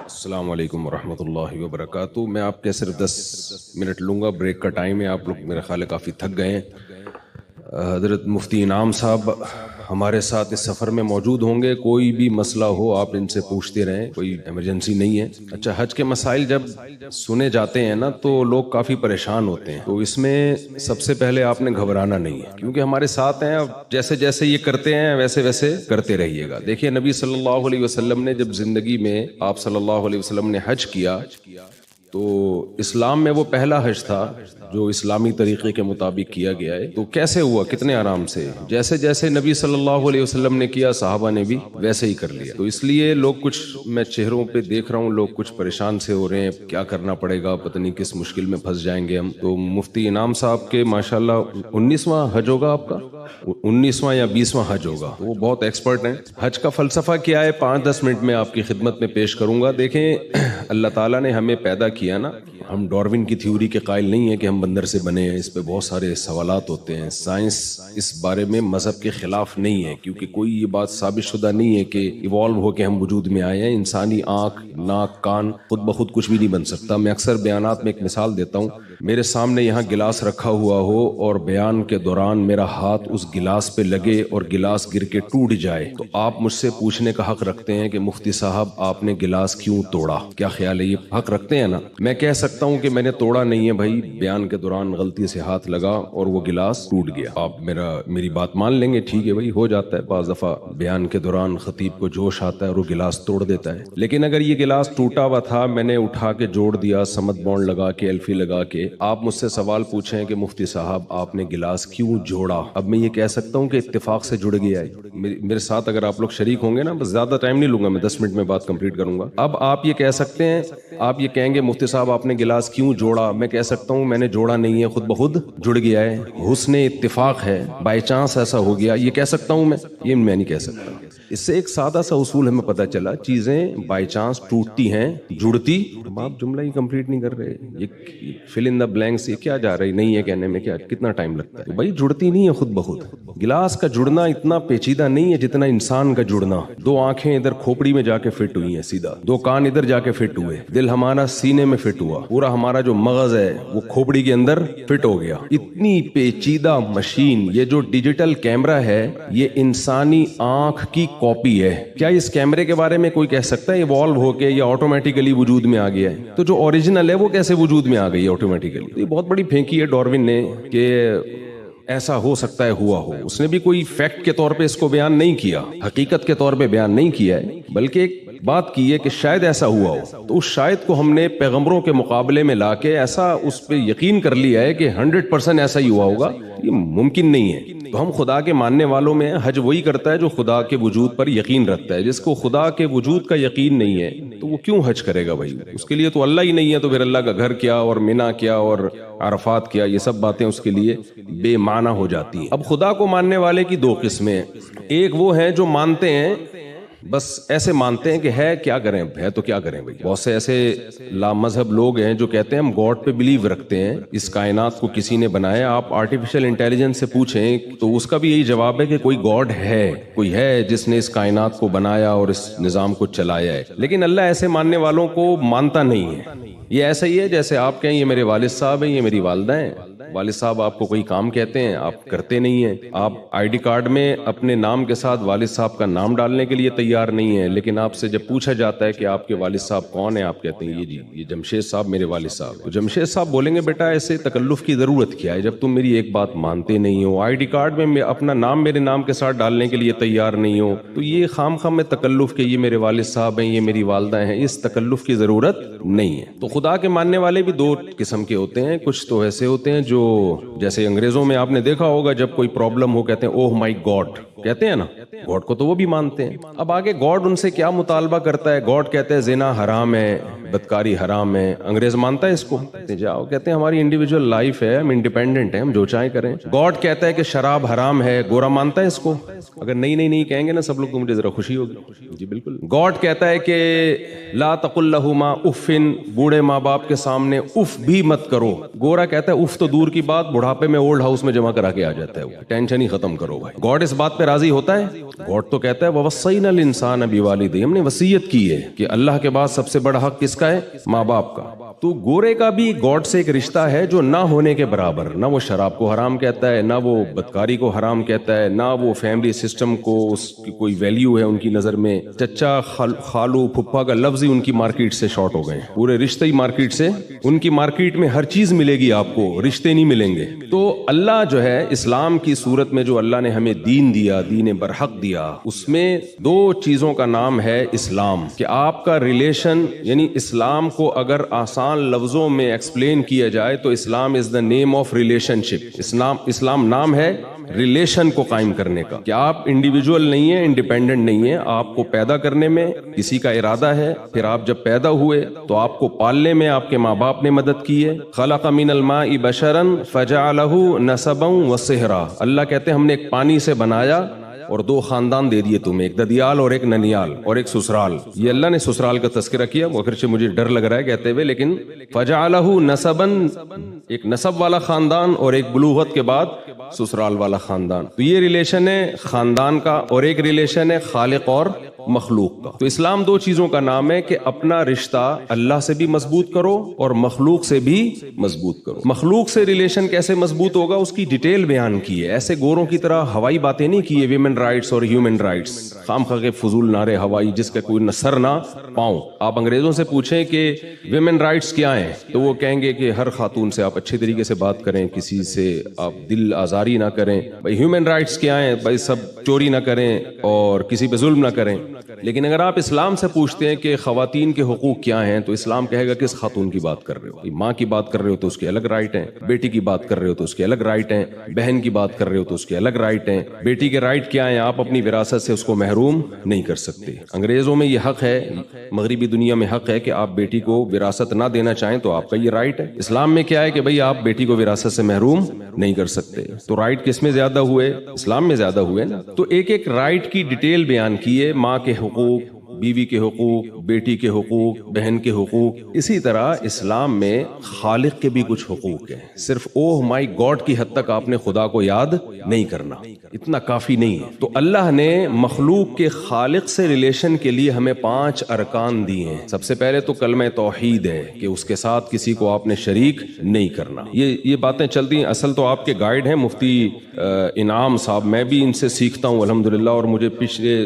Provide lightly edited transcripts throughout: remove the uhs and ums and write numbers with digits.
السلام علیکم ورحمۃ اللہ وبرکاتہ۔ میں آپ کے صرف 10 منٹ لوں گا، بریک کا ٹائم ہے۔ آپ لوگ میرے خیال ہے کافی تھک گئے ہیں۔ حضرت مفتی انعام صاحب ہمارے ساتھ اس سفر میں موجود ہوں گے۔ کوئی بھی مسئلہ ہو آپ ان سے پوچھتے رہیں، کوئی ایمرجنسی نہیں ہے۔ اچھا، حج کے مسائل جب سنے جاتے ہیں نا تو لوگ کافی پریشان ہوتے ہیں، تو اس میں سب سے پہلے آپ نے گھبرانا نہیں ہے، کیونکہ ہمارے ساتھ ہیں۔ اب جیسے جیسے یہ کرتے ہیں ویسے ویسے کرتے رہیے گا۔ دیکھیے، نبی صلی اللہ علیہ وسلم نے جب زندگی میں آپ صلی اللہ علیہ وسلم نے حج کیا تو اسلام میں وہ پہلا حج تھا جو اسلامی طریقے کے مطابق کیا گیا ہے۔ تو کیسے ہوا؟ کتنے آرام سے، جیسے جیسے نبی صلی اللہ علیہ وسلم نے کیا صحابہ نے بھی ویسے ہی کر لیا۔ تو اس لیے لوگ کچھ، میں چہروں پہ دیکھ رہا ہوں، لوگ کچھ پریشان سے ہو رہے ہیں، کیا کرنا پڑے گا، پتہ نہیں کس مشکل میں پھنس جائیں گے ہم۔ تو مفتی انعام صاحب کے ماشاءاللہ 19واں حج ہوگا آپ کا، 19واں یا 20واں حج ہوگا، وہ بہت ایکسپرٹ ہیں۔ حج کا فلسفہ کیا ہے 5-10 منٹ میں آپ کی خدمت میں پیش کروں گا۔ دیکھیں، اللہ تعالیٰ نے ہمیں پیدا کیا نا، ہم ڈاروین کی تھیوری کے قائل نہیں ہیں کہ ہم بندر سے بنے ہیں۔ اس پہ بہت سارے سوالات ہوتے ہیں۔ سائنس اس بارے میں مذہب کے خلاف نہیں ہے، کیونکہ کوئی یہ بات ثابت شدہ نہیں ہے کہ ایوالو ہو کے ہم وجود میں آئے ہیں۔ انسانی آنکھ، ناک، کان خود بخود کچھ بھی نہیں بن سکتا۔ میں اکثر بیانات میں ایک مثال دیتا ہوں، میرے سامنے یہاں گلاس رکھا ہوا ہو اور بیان کے دوران میرا ہاتھ اس گلاس پہ لگے اور گلاس گر کے ٹوٹ جائے، تو آپ مجھ سے پوچھنے کا حق رکھتے ہیں کہ مفتی صاحب آپ نے گلاس کیوں توڑا؟ کیا خیال ہے؟ یہ حق رکھتے ہیں نا؟ میں کہہ سکتا ہوں کہ میں نے توڑا نہیں ہے بھائی، بیان کے دوران غلطی سے ہاتھ لگا اور وہ گلاس ٹوٹ گیا۔ آپ میری بات مان لیں گے، ٹھیک ہے بھائی، ہو جاتا ہے بعض دفعہ بیان کے دوران خطیب کو جوش آتا ہے اور وہ گلاس توڑ دیتا ہے۔ لیکن اگر یہ گلاس ٹوٹا ہوا تھا، میں نے اٹھا کے جوڑ دیا، سمت بانڈ لگا کے، ایلفی لگا کے، آپ مجھ سے سوال پوچھیں کہ مفتی صاحب آپ نے گلاس کیوں جوڑا، اب میں یہ کہہ سکتا ہوں کہ اتفاق سے جڑ گیا ہے۔ میرے ساتھ اگر آپ لوگ شریک ہوں گے نا، بس زیادہ ٹائم نہیں لوں گا، میں 10 منٹ میں بات کمپلیٹ کروں گا۔ اب آپ یہ کہہ سکتے ہیں، آپ یہ کہیں گے مفتی صاحب آپ نے گلاس کیوں جوڑا، میں کہہ سکتا ہوں میں نے جوڑا نہیں ہے، خود بخود جڑ گیا ہے، حسن اتفاق ہے، بائی چانس ایسا ہو گیا، یہ کہہ سکتا ہوں میں؟ یہ میں نہیں کہہ سکتا۔ اس سے ایک سادہ سا اصول ہمیں پتہ چلا، چیزیں بائی چانس ٹوٹتی ہیں، جڑتی۔ اب آپ جملہ ہی کمپلیٹ نہیں کر رہے، یہ فل ان دا بلینکس، یہ کیا جا رہی نہیں ہے کہنے میں، کیا کتنا ٹائم لگتا ہے بھائی؟ جڑتی نہیں ہے خود بخود۔ گلاس کا جڑنا اتنا پیچیدہ نہیں ہے جتنا انسان کا جڑنا۔ دو آنکھیں ادھر کھوپڑی میں جا کے فٹ ہوئی ہیں سیدھا، دو کان ادھر جا کے فٹ ہوئے، دل ہمارا سینے میں فٹ ہوا، پورا ہمارا جو مغز ہے وہ کھوپڑی کے اندر فٹ ہو گیا۔ اتنی پیچیدہ مشین، یہ جو ڈیجیٹل کیمرہ ہے یہ انسانی آنکھ کی کاپی ہے۔ کیا اس کیمرے کے بارے میں کوئی کہہ سکتا ہے ایوالو ہو کے یا آٹومیٹیکلی وجود میں آ گیا ہے؟ تو جو اوریجنل ہے وہ کیسے وجود میں آ گئی ہے آٹومیٹیکلی؟ یہ بہت بڑی پھینکی ہے ڈاروین نے کہ ایسا ہو سکتا ہے، ہوا ہو۔ اس نے بھی کوئی فیکٹ کے طور پہ اس کو بیان نہیں کیا، حقیقت کے طور پہ بیان نہیں کیا ہے، بلکہ ایک بات کی ہے کہ شاید ایسا ہوا ہو۔ تو اس شاید کو ہم نے پیغمبروں کے مقابلے میں لا کے ایسا اس پہ یقین کر لیا ہے کہ 100% ایسا ہی ہوا ہوگا۔ یہ ممکن نہیں ہے۔ تو ہم خدا کے ماننے والوں میں حج وہی کرتا ہے جو خدا کے وجود پر یقین رکھتا ہے۔ جس کو خدا کے وجود کا یقین نہیں ہے تو وہ کیوں حج کرے گا بھائی؟ اس کے لیے تو اللہ ہی نہیں ہے، تو پھر اللہ کا گھر کیا اور مینا کیا اور عرفات کیا، یہ سب باتیں اس کے لیے بے معنی ہو جاتی ہیں۔ اب خدا کو ماننے والے کی دو قسمیں، ایک وہ ہیں جو مانتے ہیں، بس ایسے مانتے ہیں کہ ہے، کیا کریں، ہے تو کیا کریں بھائی۔ بہت سے ایسے لامذہب لوگ ہیں جو کہتے ہیں ہم گاڈ پہ بلیو رکھتے ہیں، اس کائنات کو کسی نے بنایا۔ آپ آرٹیفیشل انٹیلیجنس سے پوچھیں تو اس کا بھی یہی جواب ہے کہ کوئی گاڈ ہے، کوئی ہے جس نے اس کائنات کو بنایا اور اس نظام کو چلایا ہے۔ لیکن اللہ ایسے ماننے والوں کو مانتا نہیں ہے۔ یہ ایسا ہی ہے جیسے آپ کہیں یہ میرے والد صاحب ہیں، یہ میری والدہ ہیں۔ والد صاحب آپ کو کوئی کام کہتے ہیں، آپ کرتے نہیں ہیں۔ آپ آئی ڈی کارڈ میں اپنے نام کے ساتھ والد صاحب کا نام ڈالنے کے لیے تیار نہیں ہیں، لیکن آپ سے جب پوچھا جاتا ہے کہ آپ کے والد صاحب کون ہیں، آپ کہتے ہیں یہ جمشید صاحب میرے والد صاحب۔ تو جمشید صاحب بولیں گے بیٹا ایسے تکلف کی ضرورت کیا ہے جب تم میری ایک بات مانتے نہیں ہو، آئی ڈی کارڈ میں اپنا نام میرے نام کے ساتھ ڈالنے کے لیے تیار نہیں ہو، تو یہ خام خام میں تکلف کہ یہ میرے والد صاحب ہیں، یہ میری والدہ ہیں، اس تکلف کی ضرورت نہیں ہے۔ تو خدا کے ماننے والے بھی دو قسم کے ہوتے ہیں۔ کچھ تو ایسے ہوتے ہیں جو جیسے انگریزوں میں آپ نے دیکھا ہوگا جب کوئی پرابلم ہو کہتے ہیں اوہ مائی گاڈ، کہتے ہیں نا، گاڈ کو تو وہ بھی مانتے ہیں۔ اب آگے گاڈ ان سے کیا مطالبہ کرتا ہے؟ گاڈ کہتے ہیں زنا حرام ہے، بدکاری حرام ہے، انگریز مانتا ہے اس کو؟ جاؤ، کہتے ہیں ہماری انڈیویجول لائف ہے، ہم انڈیپینڈنٹ ہیں، ہم جو چاہیں کریں۔ گاڈ کہتا ہے کہ شراب حرام ہے، گورا مانتا ہے اس کو؟ اگر نہیں کہیں گے نا سب لوگ تو مجھے ذرا خوشی ہوگی۔ جی بالکل۔ گاڈ کہتا ہے کہ لا تقل لہما اف، بوڑھے ماں باپ کے سامنے اف بھی مت کرو۔ گورا کہتا ہے اف تو دور کی بات، بڑھاپے میں اولڈ ہاؤس میں جمع کرا کے آ جاتا ہے، وہ ٹینشن ہی ختم کرو بھائی۔ گاڈ اس بات پہ راضی ہوتا ہے؟ گاڈ تو کہتا ہے وَوَصَّيْنَا الْإِنسَانَ بِوَالِدَيْهِ، ہم نے وصیت کی ہے کہ اللہ کے بعد سب سے بڑا حق کس کا ہے؟ ماں باپ کا۔ تو گورے کا بھی گاڈ سے ایک رشتہ ہے جو نہ ہونے کے برابر، نہ وہ شراب کو حرام کہتا ہے، نہ وہ بدکاری کو حرام کہتا ہے، نہ وہ فیملی سسٹم کو اس کی کوئی ویلیو ہے ان کی نظر میں۔ چچا خالو پھپھا کا لفظ ہی ان کی مارکیٹ سے شارٹ ہو گئے، پورے رشتے ہی مارکیٹ سے، ان کی مارکیٹ میں ہر چیز ملے گی آپ کو، رشتے نہیں ملیں گے۔ تو اللہ جو ہے اسلام کی صورت میں جو اللہ نے ہمیں دین دیا، دین برحق دیا، اس میں دو چیزوں کا نام ہے اسلام، کہ آپ کا ریلیشن، یعنی اسلام کو اگر آسان لفظوں میں ایکسپلین کیا جائے تو اسلام از دا نیم آف ریلیشن شپ۔ اسلام نام ہے ریلیشن کو قائم کرنے کا، کہ آپ انڈیویجول نہیں ہیں، انڈیپینڈنٹ نہیں ہیں، آپ کو پیدا کرنے میں کسی کا ارادہ ہے، پھر آپ جب پیدا ہوئے تو آپ کو پالنے میں آپ کے ماں باپ نے مدد کی ہے۔ خلق من الماء بشرا فجعلہ نسبا وصہرا، اللہ کہتے ہیں ہم نے ایک پانی سے بنایا اور دو خاندان دے دیے تمہیں، ایک ددیال اور ایک ننیال اور ایک سسرال۔ یہ اللہ نے سسرال کا تذکرہ کیا، وہ اگرچہ مجھے ڈر لگ رہا ہے کہتے ہوئے، لیکن فجعلہ نسبا، ایک نسب والا خاندان اور ایک بلوغت کے بعد سسرال والا خاندان۔ تو یہ ریلیشن ہے خاندان کا، اور ایک ریلیشن ہے خالق اور مخلوق کا۔ تو اسلام دو چیزوں کا نام ہے کہ اپنا رشتہ اللہ سے بھی مضبوط کرو اور مخلوق سے بھی مضبوط کرو۔ مخلوق سے ریلیشن کیسے مضبوط ہوگا اس کی ڈیٹیل بیان کی ہے، ایسے گوروں کی طرح ہوائی باتیں نہیں کی ہے، ویمن رائٹس اور ہیومن رائٹس، خام خواہ کے فضول نعرے ہوائی جس کا کوئی نہ سر نہ پاؤں۔ آپ انگریزوں سے پوچھیں کہ ویمن رائٹس کیا ہیں تو وہ کہیں گے کہ ہر خاتون سے آپ اچھے طریقے سے بات کریں، کسی سے آپ دل آزاری نہ کریں۔ بھائی ہیومن رائٹس کیا ہیں؟ بھائی سب چوری نہ کریں اور کسی پہ ظلم نہ کریں۔ لیکن اگر آپ اسلام سے پوچھتے ہیں کہ خواتین کے حقوق کیا ہیں تو اسلام کہے گا کس خاتون کی بات کر رہے ہو؟ ماں کی بات کر رہے ہو تو اس کے الگ رائٹ ہیں، بیٹی کی بات کر رہے ہو تو اس کے الگ رائٹ ہیں، بہن کی بات کر رہے ہو تو اس کے الگ رائٹ ہیں۔ بیٹی کے رائٹ کیا ہیں؟ آپ اپنی وراثت سے اس کو محروم نہیں کر سکتے۔ انگریزوں میں یہ حق ہے، مغربی دنیا میں حق ہے کہ آپ بیٹی کو وراثت نہ دینا چاہیں تو آپ کا یہ رائٹ ہے۔ اسلام میں کیا ہے کہ بھئی آپ بیٹی کو وراثت سے محروم نہیں کر سکتے۔ تو رائٹ کس میں زیادہ ہوئے؟ اسلام میں زیادہ ہوئے نا۔ تو ایک ایک رائٹ کی ڈیٹیل بیان کی ہے، ماں کے حقوق، بیوی کے حقوق، بیٹی کے حقوق، بہن کے حقوق۔ اسی طرح اسلام میں خالق کے بھی کچھ حقوق ہیں۔ صرف اوہ مائی گاڈ کی حد تک آپ نے خدا کو یاد نہیں کرنا، اتنا کافی نہیں ہے۔ تو اللہ نے مخلوق کے خالق سے ریلیشن کے لیے ہمیں 5 ارکان دیے ہیں۔ سب سے پہلے تو کلمہ توحید ہے کہ اس کے ساتھ کسی کو آپ نے شریک نہیں کرنا۔ یہ باتیں چلتی ہیں، اصل تو آپ کے گائیڈ ہیں مفتی انعام صاحب، میں بھی ان سے سیکھتا ہوں الحمدللہ، اور مجھے پچھلے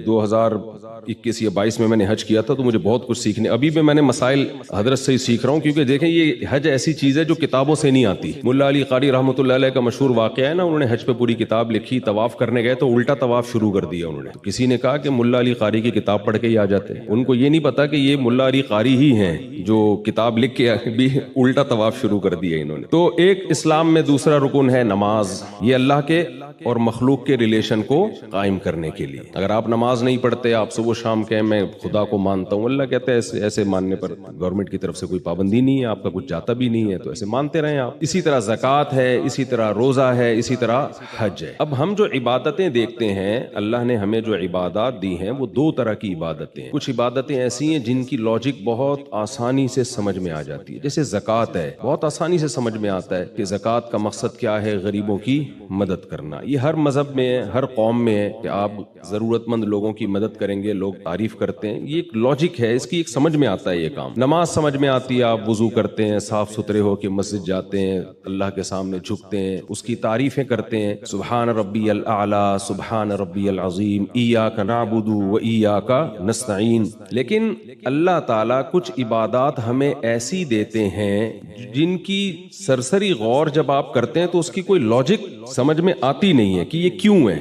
2021 یا 22 میں نے حج کیا تھا تو مجھے بہت کچھ سیکھنے، ابھی بھی میں نے مسائل حضرت سے ہی سیکھ رہا ہوں، کیونکہ دیکھیں یہ حج ایسی چیز ہے جو کتابوں سے نہیں آتی۔ ملا علی قاری رحمۃ اللہ علیہ کا مشہور واقعہ ہے نا، انہوں نے حج پہ پوری کتاب لکھی، طواف کرنے گئے تو الٹا طواف شروع کر دیا انہوں نے۔ کسی نے کہا کہ ملا علی قاری کی کتاب پڑھ کے ہی آ جاتے، ان کو یہ نہیں پتا کہ یہ ملا علی قاری ہی ہیں جو کتاب لکھ کے بھی الٹا طواف شروع کر دیا انہوں نے۔ تو ایک اسلام میں دوسرا رکن ہے نماز، یہ اللہ کے اور مخلوق کے ریلیشن کو قائم کرنے کے لیے۔ اگر آپ نماز نہیں پڑھتے، آپ صبح شام کہیں میں خدا کو مانتا ہوں، اللہ کہتا ہے ایسے ماننے پر گورنمنٹ کی طرف سے کوئی پابندی نہیں ہے، آپ کا کچھ جاتا بھی نہیں ہے، تو ایسے مانتے رہیں آپ۔ اسی طرح زکوٰۃ ہے، اسی طرح روزہ ہے، اسی طرح حج ہے۔ اب ہم جو عبادتیں دیکھتے ہیں، اللہ نے ہمیں جو عبادات دی ہیں وہ 2 طرح کی عبادتیں ہیں۔ کچھ عبادتیں ایسی ہیں جن کی لاجک بہت آسانی سے سمجھ میں آ جاتی ہے، جیسے زکوٰۃ ہے، بہت آسانی سے سمجھ میں آتا ہے کہ زکوٰۃ کا مقصد کیا ہے، غریبوں کی مدد کرنا۔ یہ ہر مذہب میں ہے، ہر قوم میں ہے کہ آپ ضرورت مند لوگوں کی مدد کریں گے، لوگ تعریف کرتے ہیں، یہ ایک لاجک ہے، اس کی ایک سمجھ میں آتا ہے یہ کام۔ نماز سمجھ میں آتی ہے، آپ وضو کرتے ہیں، صاف ستھرے ہو کے مسجد جاتے ہیں، اللہ کے سامنے جھکتے ہیں، اس کی تعریفیں کرتے ہیں، سبحان ربی الاعلی، سبحان ربی العظیم، ایاک نعبد و ایاک نستعین۔ لیکن اللہ تعالیٰ کچھ عبادات ہمیں ایسی دیتے ہیں جن کی سرسری غور جب آپ کرتے ہیں تو اس کی کوئی لاجک سمجھ میں آتی نہیں ہے کہ یہ کیوں ہے۔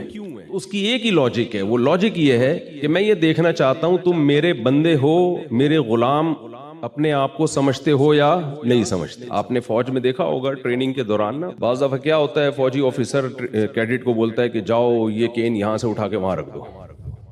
اس کی ایک ہی لاجک ہے، وہ لاجک یہ ہے کہ میں یہ دیکھنا چاہتا ہوں تم میرے بندے ہو، میرے غلام اپنے آپ کو سمجھتے ہو یا نہیں سمجھتے۔ آپ نے فوج میں دیکھا ہوگا ٹریننگ کے دوران نا، بعض دفعہ کیا ہوتا ہے، فوجی آفیسر کیڈٹ کو بولتا ہے کہ جاؤ یہ کین یہاں سے اٹھا کے وہاں رکھ دو،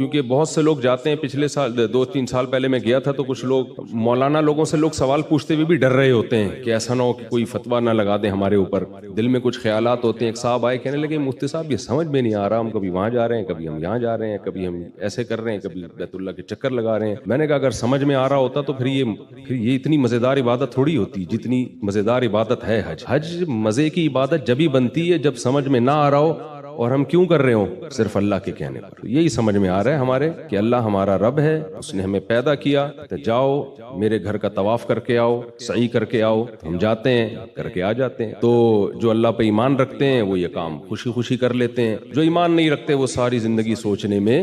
کیونکہ بہت سے لوگ جاتے ہیں, پچھلے سال 2-3 سال پہلے میں گیا تھا تو کچھ لوگ مولانا لوگوں سے لوگ سوال پوچھتے ہوئے بھی ڈر رہے ہوتے ہیں کہ ایسا نہ ہو کہ کوئی فتویٰ نہ لگا دیں ہمارے اوپر, دل میں کچھ خیالات ہوتے ہیں. ایک صاحب آئے کہنے لگے مفتی صاحب یہ سمجھ میں نہیں آ رہا, ہم کبھی وہاں جا رہے ہیں, کبھی ہم یہاں جا رہے ہیں, کبھی ہم ایسے کر رہے ہیں, کبھی بیت اللہ کے چکر لگا رہے ہیں. میں نے کہا اگر سمجھ میں آ رہا ہوتا تو پھر یہ اتنی مزیدار عبادت تھوڑی ہوتی جتنی مزیدار عبادت ہے حج. حج مزے کی عبادت جب ہی بنتی ہے جب سمجھ میں نہ آ رہا ہو اور ہم کیوں کر رہے ہوں, صرف اللہ کے کہنے پر. یہی سمجھ میں آ رہا ہے ہمارے کہ اللہ ہمارا رب ہے, اس نے ہمیں پیدا کیا, تو جاؤ میرے گھر کا طواف کر کے آؤ, سعی کر کے آؤ. ہم جاتے ہیں, کر کے آ جاتے ہیں. تو جو اللہ پہ ایمان رکھتے ہیں وہ یہ کام خوشی خوشی کر لیتے ہیں, جو ایمان نہیں رکھتے وہ ساری زندگی سوچنے میں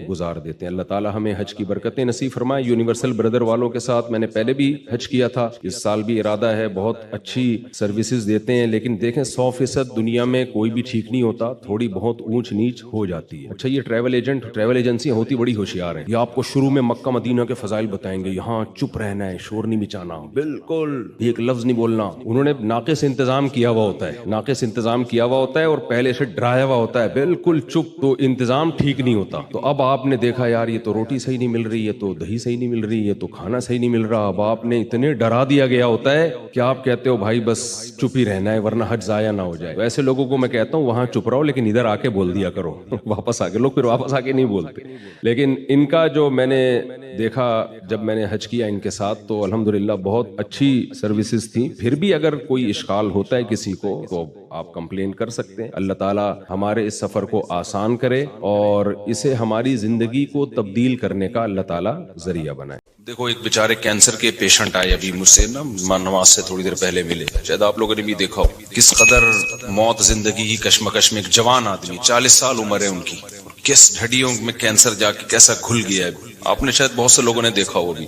گزار دیتے ہیں. اللہ تعالی ہمیں حج کی برکتیں نصیب فرمائے. یونیورسل بردر والوں کے ساتھ میں نے پہلے بھی حج کیا تھا, اس سال بھی ارادہ ہے. بہت اچھی سروسز دیتے ہیں, لیکن دیکھیں 100% دنیا میں کوئی بھی ٹھیک نہیں ہوتا, تھوڑی بہت اونچ نیچ ہو جاتی ہے. اچھا یہ ٹریول ایجنسیاں ہوتی بڑی ہوشیار ہیں, یہ آپ کو شروع میں مکہ مدینہ کے فضائل بتائیں گے, یہاں چپ رہنا ہے, شور نہیں مچانا, بالکل ایک لفظ نہیں بولنا. انہوں نے ناقص انتظام کیا ہوا ہوتا ہے, ناقص انتظام کیا ہوا ہوتا ہے اور پہلے سے ڈرایا ہوا ہوتا ہے, بالکل چپ, تو انتظام ٹھیک نہیں ہوتا. تو اب آپ نے دیکھا یار یہ تو روٹی صحیح نہیں مل رہی ہے, تو دہی صحیح نہیں مل رہی ہے, تو کھانا صحیح نہیں مل رہا. اب آپ نے اتنے ڈرا دیا گیا ہوتا ہے کہ آپ کہتے ہو بھائی بس چپ ہی رہنا ہے ورنہ حج ضائع نہ ہو جائے. ویسے لوگوں کو میں کہتا ہوں وہاں چپ رہو لیکن ادھر آ کے بول دیا کرو واپس آ کے. لوگ پھر واپس آ کے نہیں بولتے. لیکن ان کا جو میں نے دیکھا جب میں نے حج کیا ان کے ساتھ, تو الحمدللہ بہت اچھی سروسز تھیں. پھر بھی اگر کوئی اشکال ہوتا ہے کسی کو تو آپ کمپلین کر سکتے ہیں. اللہ تعالی ہمارے اس سفر کو آسان کرے اور اسے ہماری زندگی کو تبدیل کرنے کا اللہ تعالی ذریعہ بنائے. دیکھو ایک بیچارے کینسر کے پیشنٹ آئے ابھی مجھ سے نا نماز سے تھوڑی دیر پہلے ملے, شاید آپ لوگوں نے بھی دیکھا ہو کس قدر موت زندگی کی کشمکش میں. ایک جوان آدمی 40 سال عمر ہے ان کی, کس ہڈیوں میں کینسر جا کے کیسا گھل گیا ہے. آپ نے شاید بہت سے لوگوں نے دیکھا ہو بھی.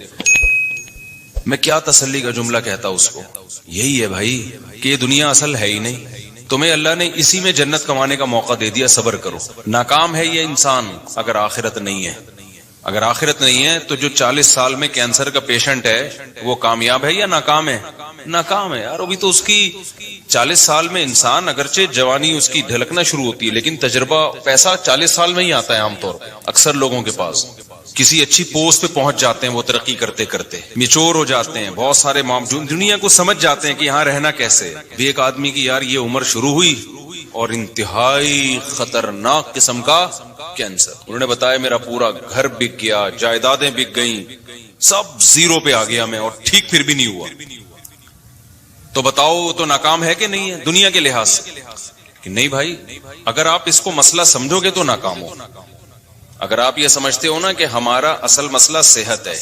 میں کیا تسلی کا جملہ کہتا اس کو, یہی ہے بھائی کہ یہ دنیا اصل ہے ہی نہیں, تمہیں اللہ نے اسی میں جنت کمانے کا موقع دے دیا, صبر کرو. ناکام ہے یہ انسان اگر آخرت نہیں ہے. اگر آخرت نہیں ہے تو جو 40 سال میں کینسر کا پیشنٹ ہے وہ کامیاب ہے یا ناکام ہے؟ ناکام ہے یار. ابھی تو اس کی 40 سال میں انسان اگرچہ جوانی اس کی ڈھلکنا شروع ہوتی ہے, لیکن تجربہ پیسہ 40 سال میں ہی آتا ہے عام طور پہ اکثر لوگوں کے پاس. کسی اچھی پوسٹ پہ پہنچ جاتے ہیں وہ ترقی کرتے کرتے, میچور ہو جاتے ہیں, بہت سارے دنیا کو سمجھ جاتے ہیں کہ یہاں رہنا کیسے. ایک آدمی کی یار یہ عمر شروع ہوئی اور انتہائی خطرناک قسم کا کینسر. انہوں نے بتایا میرا پورا گھر بک گیا, جائیدادیں بک گئیں, سب زیرو پہ آ گیا میں, اور ٹھیک پھر بھی نہیں ہوا. تو بتاؤ تو ناکام ہے کہ نہیں ہے دنیا کے لحاظ سے؟ کہ نہیں بھائی, اگر آپ اس کو مسئلہ سمجھو گے تو ناکام ہو. اگر آپ یہ سمجھتے ہو نا کہ ہمارا اصل مسئلہ صحت ہے,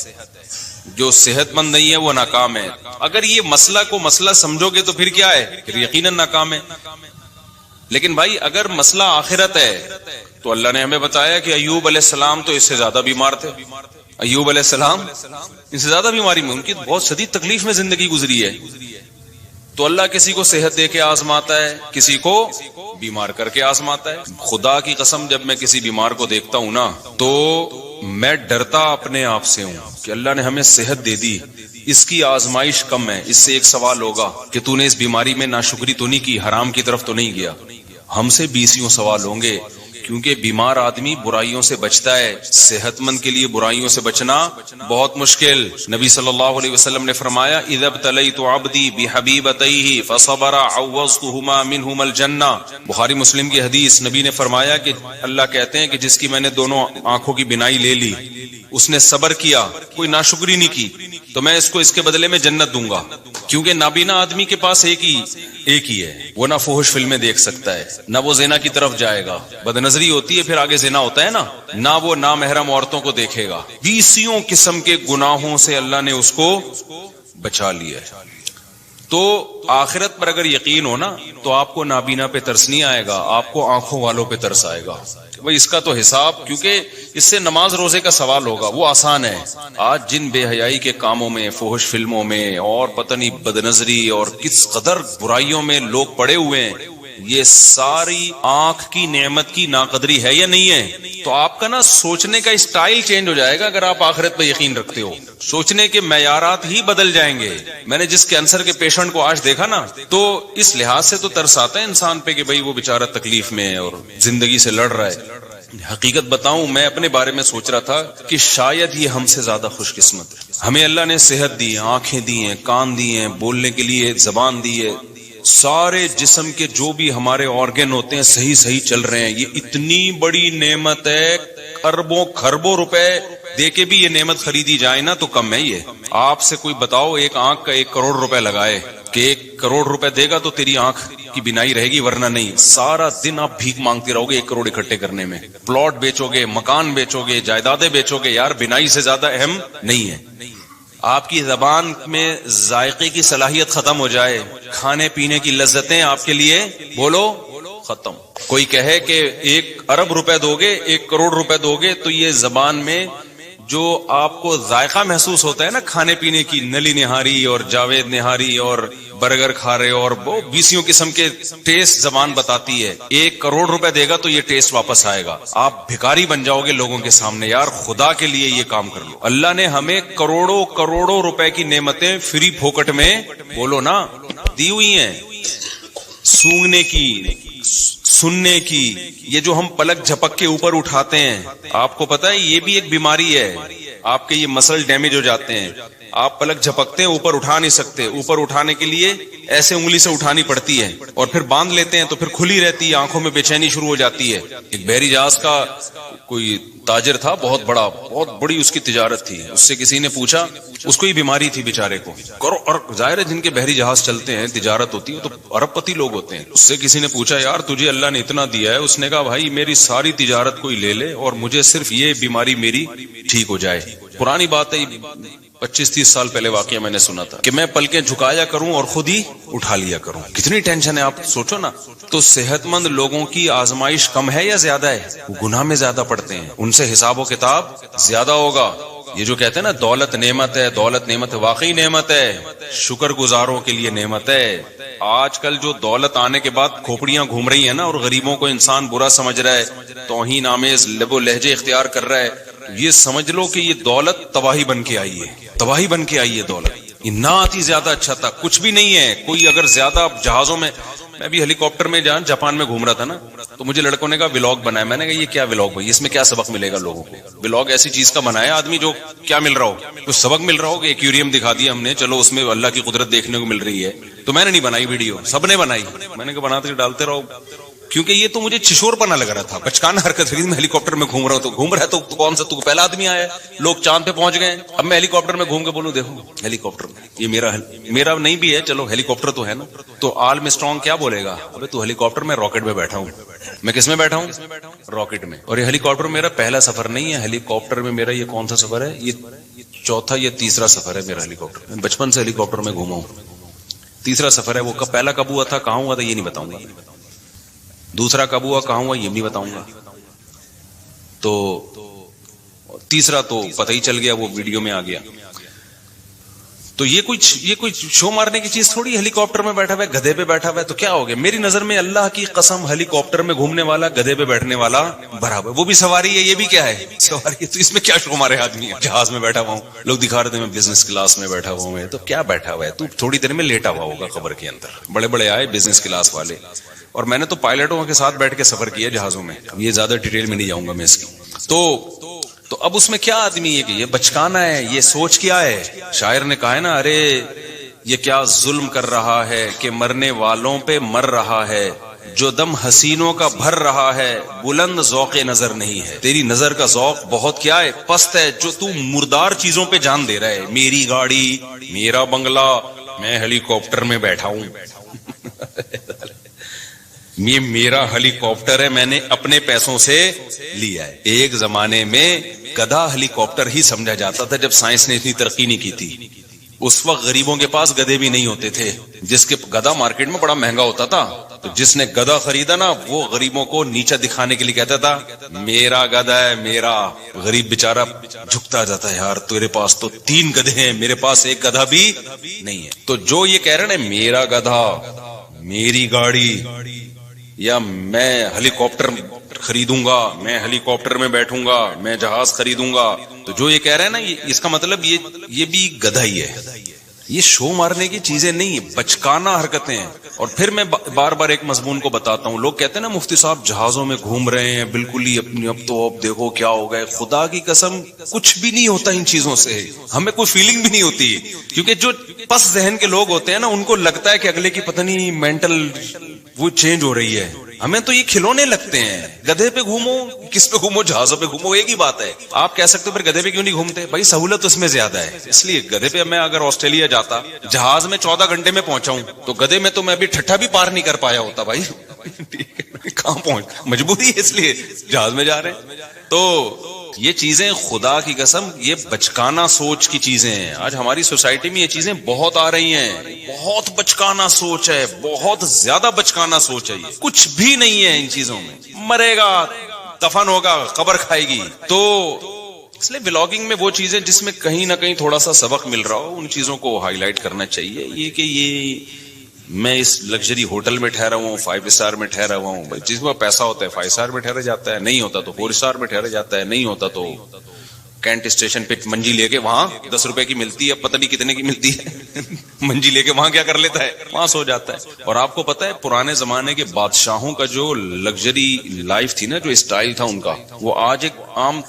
جو صحت مند نہیں ہے وہ ناکام ہے, اگر یہ مسئلہ کو مسئلہ سمجھو گے تو پھر کیا ہے, پھر یقیناً ناکام ہے. لیکن بھائی اگر مسئلہ آخرت ہے تو اللہ نے ہمیں بتایا کہ ایوب علیہ السلام تو اس سے زیادہ بیمار تھے. ایوب علیہ السلام ان سے زیادہ بیماری میں, ان کی بہت شدید تکلیف میں زندگی گزری ہے. تو اللہ کسی کو صحت دے کے آزماتا ہے, کسی کو بیمار کر کے آزماتا ہے. خدا کی قسم جب میں کسی بیمار کو دیکھتا ہوں نا تو میں ڈرتا اپنے آپ سے ہوں کہ اللہ نے ہمیں صحت دے دی, اس کی آزمائش کم ہے. اس سے ایک سوال ہوگا کہ تو نے اس بیماری میں ناشکری تو نہیں کی, حرام کی طرف تو نہیں گیا. ہم سے 20 سوال ہوں گے, کیونکہ بیمار آدمی برائیوں سے بچتا ہے, صحت مند کے لیے برائیوں سے بچنا بہت مشکل. نبی صلی اللہ علیہ وسلم نے فرمایا اذا ابتلیت عبدی بحبیبتیہ فصبر عوضتہما منہما الجنہ. بخاری مسلم کی حدیث, نبی نے فرمایا کہ اللہ کہتے ہیں کہ جس کی میں نے دونوں آنکھوں کی بینائی لے لی, اس نے صبر کیا, کوئی ناشکری نہیں کی, تو میں اس کو اس کے بدلے میں جنت دوں گا. کیونکہ نابینا آدمی کے پاس ایک ہی ہے, وہ نہ فحش فلمیں دیکھ سکتا ہے, نہ وہ زنا کی طرف جائے گا, بدنظری ہوتی ہے پھر آگے زنا ہوتا ہے نا, نہ وہ نامحرم عورتوں کو دیکھے گا. 20 قسم کے گناہوں سے اللہ نے اس کو بچا لیا ہے. تو آخرت پر اگر یقین ہو نا تو آپ کو نابینا پہ ترس نہیں آئے گا, آپ کو آنکھوں والوں پہ ترس آئے گا. بھئی اس کا تو حساب, کیونکہ اس سے نماز روزے کا سوال ہوگا, وہ آسان ہے. آج جن بے حیائی کے کاموں میں, فحش فلموں میں, اور پتہ نہیں بدنظری اور کس قدر برائیوں میں لوگ پڑے ہوئے ہیں, یہ ساری آنکھ کی نعمت کی ناقدری ہے یا نہیں ہے؟ تو آپ کا نا سوچنے کا اسٹائل چینج ہو جائے گا. اگر آپ آخرت پہ یقین رکھتے ہو, سوچنے کے معیارات ہی بدل جائیں گے. میں نے جس کینسر کے پیشنٹ کو آج دیکھا نا, تو اس لحاظ سے تو ترس آتا ہے انسان پہ کہ بھئی وہ بیچارہ تکلیف میں ہے اور زندگی سے لڑ رہا ہے. حقیقت بتاؤں میں اپنے بارے میں سوچ رہا تھا کہ شاید یہ ہم سے زیادہ خوش قسمت ہے. ہمیں اللہ نے صحت دی، آنکھیں دی ہیں، کان دی ہیں، بولنے کے لیے زبان دی ہے، سارے جسم کے جو بھی ہمارے آرگن ہوتے ہیں صحیح چل رہے ہیں. یہ اتنی بڑی نعمت ہے، اربوں خربوں روپے دے کے بھی یہ نعمت خریدی جائے نا تو کم ہے. یہ آپ سے کوئی بتاؤ ایک آنکھ کا 1 کروڑ روپے لگائے کہ 1 کروڑ روپے دے گا تو تیری آنکھ کی بینائی رہے گی، ورنہ نہیں. سارا دن آپ بھیک مانگتے رہو گے 1 کروڑ اکٹھے کرنے میں. پلاٹ بیچو گے، مکان بیچو گے، جائیدادیں بیچو گے، یار بینائی سے زیادہ اہم نہیں ہے. آپ کی زبان میں ذائقے کی صلاحیت ختم ہو جائے، کھانے پینے کی لذتیں آپ کے لیے بولو ختم. کوئی کہے کہ 1 ارب روپے دو گے، 1 کروڑ روپے دو گے تو یہ زبان میں جو آپ کو ذائقہ محسوس ہوتا ہے نا کھانے پینے کی، نلی نہاری اور جاوید نہاری اور برگر کھا رہے اور وہ 20 قسم کے ٹیسٹ زبان بتاتی ہے. 1 کروڑ روپے دے گا تو یہ ٹیسٹ واپس آئے گا. آپ بھکاری بن جاؤ گے لوگوں کے سامنے. یار خدا کے لیے یہ کام کر لو. اللہ نے ہمیں کروڑوں روپے کی نعمتیں فری پھوکٹ میں بولو نا دی ہوئی ہیں. سونگنے کی، سننے کی، یہ جو ہم پلک جھپک کے اوپر اٹھاتے ہیں، آپ کو پتا ہے یہ بھی ایک بیماری ہے. آپ کے یہ مسل ڈیمیج ہو جاتے ہیں. آپ پلک جھپکتے ہیں، اوپر اٹھا نہیں سکتے. اوپر اٹھانے کے لیے ایسے انگلی سے اٹھانی پڑتی ہے اور پھر باندھ لیتے ہیں تو پھر کھلی رہتی ہے، آنکھوں میں بے چینی شروع ہو جاتی ہے. ایک بحری جہاز کا کوئی تاجر تھا، بہت بڑی اس کی تجارت تھی. اس سے کسی نے پوچھا، اس کو یہ بیماری تھی بیچارے کو. اور ظاہر ہے جن کے بحری جہاز چلتے ہیں، تجارت ہوتی ہے، تو ارب پتی لوگ ہوتے ہیں. اس سے کسی نے پوچھا یار تجھے اللہ نے اتنا دیا ہے. اس نے کہا بھائی میری ساری تجارت کوئی لے لے اور مجھے صرف یہ بیماری میری ٹھیک ہو جائے. پرانی بات ہے، 25-30 سال پہلے واقعہ میں نے سنا تھا کہ میں پلکیں جھکایا کروں اور خود ہی اٹھا لیا کروں. کتنی ٹینشن ہے آپ سوچو نا. تو صحت مند لوگوں کی آزمائش کم ہے یا زیادہ ہے؟ وہ گناہ میں زیادہ پڑتے ہیں، ان سے حساب و کتاب زیادہ ہوگا. یہ جو کہتے ہیں نا دولت نعمت ہے، دولت نعمت ہے، واقعی نعمت ہے. شکر گزاروں کے لیے نعمت ہے. آج کل جو دولت آنے کے بعد کھوپڑیاں گھوم رہی ہیں نا اور غریبوں کو انسان برا سمجھ رہا ہے، توہین آمیز لب و لہجے اختیار کر رہا ہے، یہ سمجھ لو کہ یہ دولت تباہی بن کے آئی ہے. تباہی بن کے آئی ہے دولت. یہ نہ آتی زیادہ اچھا تھا. کچھ بھی نہیں ہے. کوئی اگر زیادہ جہازوں میں بھی ہیلی کاپٹر میں جاپان میں گھوم رہا تھا نا تو مجھے لڑکوں نے کہا ولاگ بنایا. میں نے کہا یہ کیا ولاگ بھائی، اس میں کیا سبق ملے گا لوگوں کو؟ ولاگ ایسی چیز کا بنایا آدمی جو کیا مل رہا ہو، کچھ سبق مل رہا ہو. کہ ایکویریم دکھا دیا ہم نے، چلو اس میں اللہ کی قدرت دیکھنے کو مل رہی ہے. تو میں نے نہیں بنائی ویڈیو، سب نے بنائی. میں نے کہا بناتے ڈالتے رہو، کیونکہ یہ تو مجھے چھشور پنا لگ رہا تھا، بچکانہ حرکت. میں ہیلی کاپٹر میں گھوم رہا ہوں تو گھوم رہا ہے تو کون سا تو پہلا آدمی آیا ہے، لوگ چاند پہ پہنچ گئے. اب میں ہیلی کاپٹر میں گھوم کے بولوں دیکھو ہیلی کاپٹر یہ میرا نہیں بھی ہے، چلو ہیلی کاپٹر تو ہے نا. تو آرم اسٹرانگ کیا بولے گا، ابے تو ہیلی کاپٹر میں راکٹ میں بیٹھا ہوں. میں کس میں بیٹھا ہوں؟ راکٹ میں. اور یہ ہیلی کاپٹر میرا پہلا سفر نہیں ہے. ہیلی کاپٹر میں میرا یہ کون سا سفر ہے؟ یہ 4تھا یا تیسرا سفر ہے میرا ہیلی کاپٹر. میں بچپن سے ہیلی کاپٹر میں گھوما ہوں. تیسرا سفر ہے. وہ پہلا کب ہوا تھا، کہاں ہوا تھا، یہ نہیں بتاؤں گا. دوسرا کب ہوا، کہاں ہوا، یہ نہیں بتاؤں گا. تو تیسرا تو پتہ ہی چل گیا، وہ ویڈیو میں آ گیا. تو یہ کوئی شو مارنے کی چیز تھوڑی. ہیلی کاپٹر میں بیٹھا ہوا ہے، گدھے پہ بیٹھا ہوا ہے تو کیا ہو گیا؟ میری نظر میں اللہ کی قسم ہیلی کاپٹر میں گھومنے والا گدھے پہ بیٹھنے والا برابر. وہ بھی سواری ہے، یہ بھی کیا ہے، سواری ہے. تو اس میں کیا شو مارے آدمی؟ جہاز میں بیٹھا ہوا ہوں، لوگ دکھا رہے تھے میں بزنس کلاس میں بیٹھا ہوا ہوں. تو کیا بیٹھا ہوا ہے تو تھوڑی دیر میں لیٹا ہوا ہوگا قبر کے اندر. بڑے بڑے آئے بزنس کلاس والے، اور میں نے تو پائلٹوں کے ساتھ بیٹھ کے سفر کیا جہازوں میں. اب یہ زیادہ ڈیٹیل میں نہیں جاؤں گا میں اس کی. تو اب اس میں کیا آدمی ہے کہ یہ بچکانا ہے، یہ سوچ کیا ہے. شاعر نے کہا ہے نا، ارے یہ کیا ظلم کر رہا ہے کہ مرنے والوں پہ مر رہا ہے، جو دم حسینوں کا بھر رہا ہے، بلند ذوق نظر نہیں ہے. تیری نظر کا ذوق بہت کیا ہے، پست ہے، جو تو مردار چیزوں پہ جان دے رہا ہے. میری گاڑی، میرا بنگلہ، میں ہیلی کاپٹر میں بیٹھا ہوں. یہ میرا ہیلی کاپٹر ہے، میں نے اپنے پیسوں سے لیا ہے. ایک زمانے میں گدھا ہیلی کاپٹر ہی سمجھا جاتا تھا جب سائنس نے اتنی ترقی نہیں کی تھی. اس وقت غریبوں کے پاس گدھے بھی نہیں ہوتے تھے. جس کے گدھا مارکیٹ میں بڑا مہنگا ہوتا تھا، تو جس نے گدھا خریدا نا وہ غریبوں کو نیچا دکھانے کے لیے کہتا تھا میرا گدھا ہے میرا. غریب بیچارہ جھکتا جاتا ہے، یار تیرے پاس تو 3 گدھے ہیں، میرے پاس ایک گدھا بھی نہیں ہے. تو جو یہ کہہ رہے ہیں میرا گدھا، میری گاڑی، یا میں ہیلی کاپٹر خریدوں گا، میں ہیلی کاپٹر میں بیٹھوں گا، میں جہاز خریدوں گا، تو جو یہ کہہ رہے ہیں نا اس کا مطلب یہ بھی گدھا ہی ہے. یہ شو مارنے کی چیزیں نہیں، بچکانہ حرکتیں ہیں. اور پھر میں بار بار ایک مضمون کو بتاتا ہوں. لوگ کہتے ہیں نا مفتی صاحب جہازوں میں گھوم رہے ہیں بالکل ہی اپنی، اب تو اب دیکھو کیا ہو گئے. خدا کی قسم کچھ بھی نہیں ہوتا ان چیزوں سے، ہمیں کوئی فیلنگ بھی نہیں ہوتی. کیونکہ جو پس ذہن کے لوگ ہوتے ہیں نا، ان کو لگتا ہے کہ اگلے کی پتہ نہیں مینٹل وہ چینج ہو رہی ہے. ہمیں تو یہ کھلونے لگتے ہیں. گدھے پہ گھومو، کس پہ گھومو، جہازوں پہ گھومو، ایک ہی بات ہے. آپ کہہ سکتے ہو پھر گدھے پہ کیوں نہیں گھومتے؟ بھائی سہولت اس میں زیادہ ہے اس لیے. گدھے پہ میں اگر آسٹریلیا جاتا، جہاز میں 14 گھنٹے میں پہنچاؤں، تو گدھے میں تو میں ابھی ٹھٹھا بھی پار نہیں کر پایا ہوتا بھائی. کہاں پہنچ، مجبوری ہے اس لیے جہاز میں جا رہے ہیں. تو یہ چیزیں خدا کی قسم یہ بچکانہ سوچ کی چیزیں ہیں. آج ہماری سوسائٹی میں یہ چیزیں بہت آ رہی ہیں. بہت بچکانہ سوچ ہے، بہت زیادہ بچکانہ سوچ ہے. یہ کچھ بھی نہیں ہے ان چیزوں میں. مرے گا، دفن ہوگا، قبر کھائے گی. تو اس لیے بلاگنگ میں وہ چیزیں جس میں کہیں نہ کہیں تھوڑا سا سبق مل رہا ہو، ان چیزوں کو ہائی لائٹ کرنا چاہیے. یہ کہ یہ میں اس لگژری ہوٹل میں ٹھہرا ہوں، 5 اسٹار میں ٹھہرا ہوا ہوں. جس میں پیسہ ہوتا ہے 5 اسٹار میں ٹھہرا جاتا ہے، نہیں ہوتا تو 4 اسٹار میں ٹھہرا جاتا ہے، نہیں ہوتا تو کینٹ اسٹیشن پہ منجی لے کے وہاں 10 روپے کی ملتی ہے، پتہ نہیں کتنے کی ملتی ہے، منجی لے کے وہاں کیا کر لیتا ہے، وہاں سو جاتا ہے. اور آپ کو پتہ ہے پرانے زمانے کے بادشاہوں کا جو لگژری لائف تھی نا، جو اسٹائل تھا ان کا، وہ آج ایک عام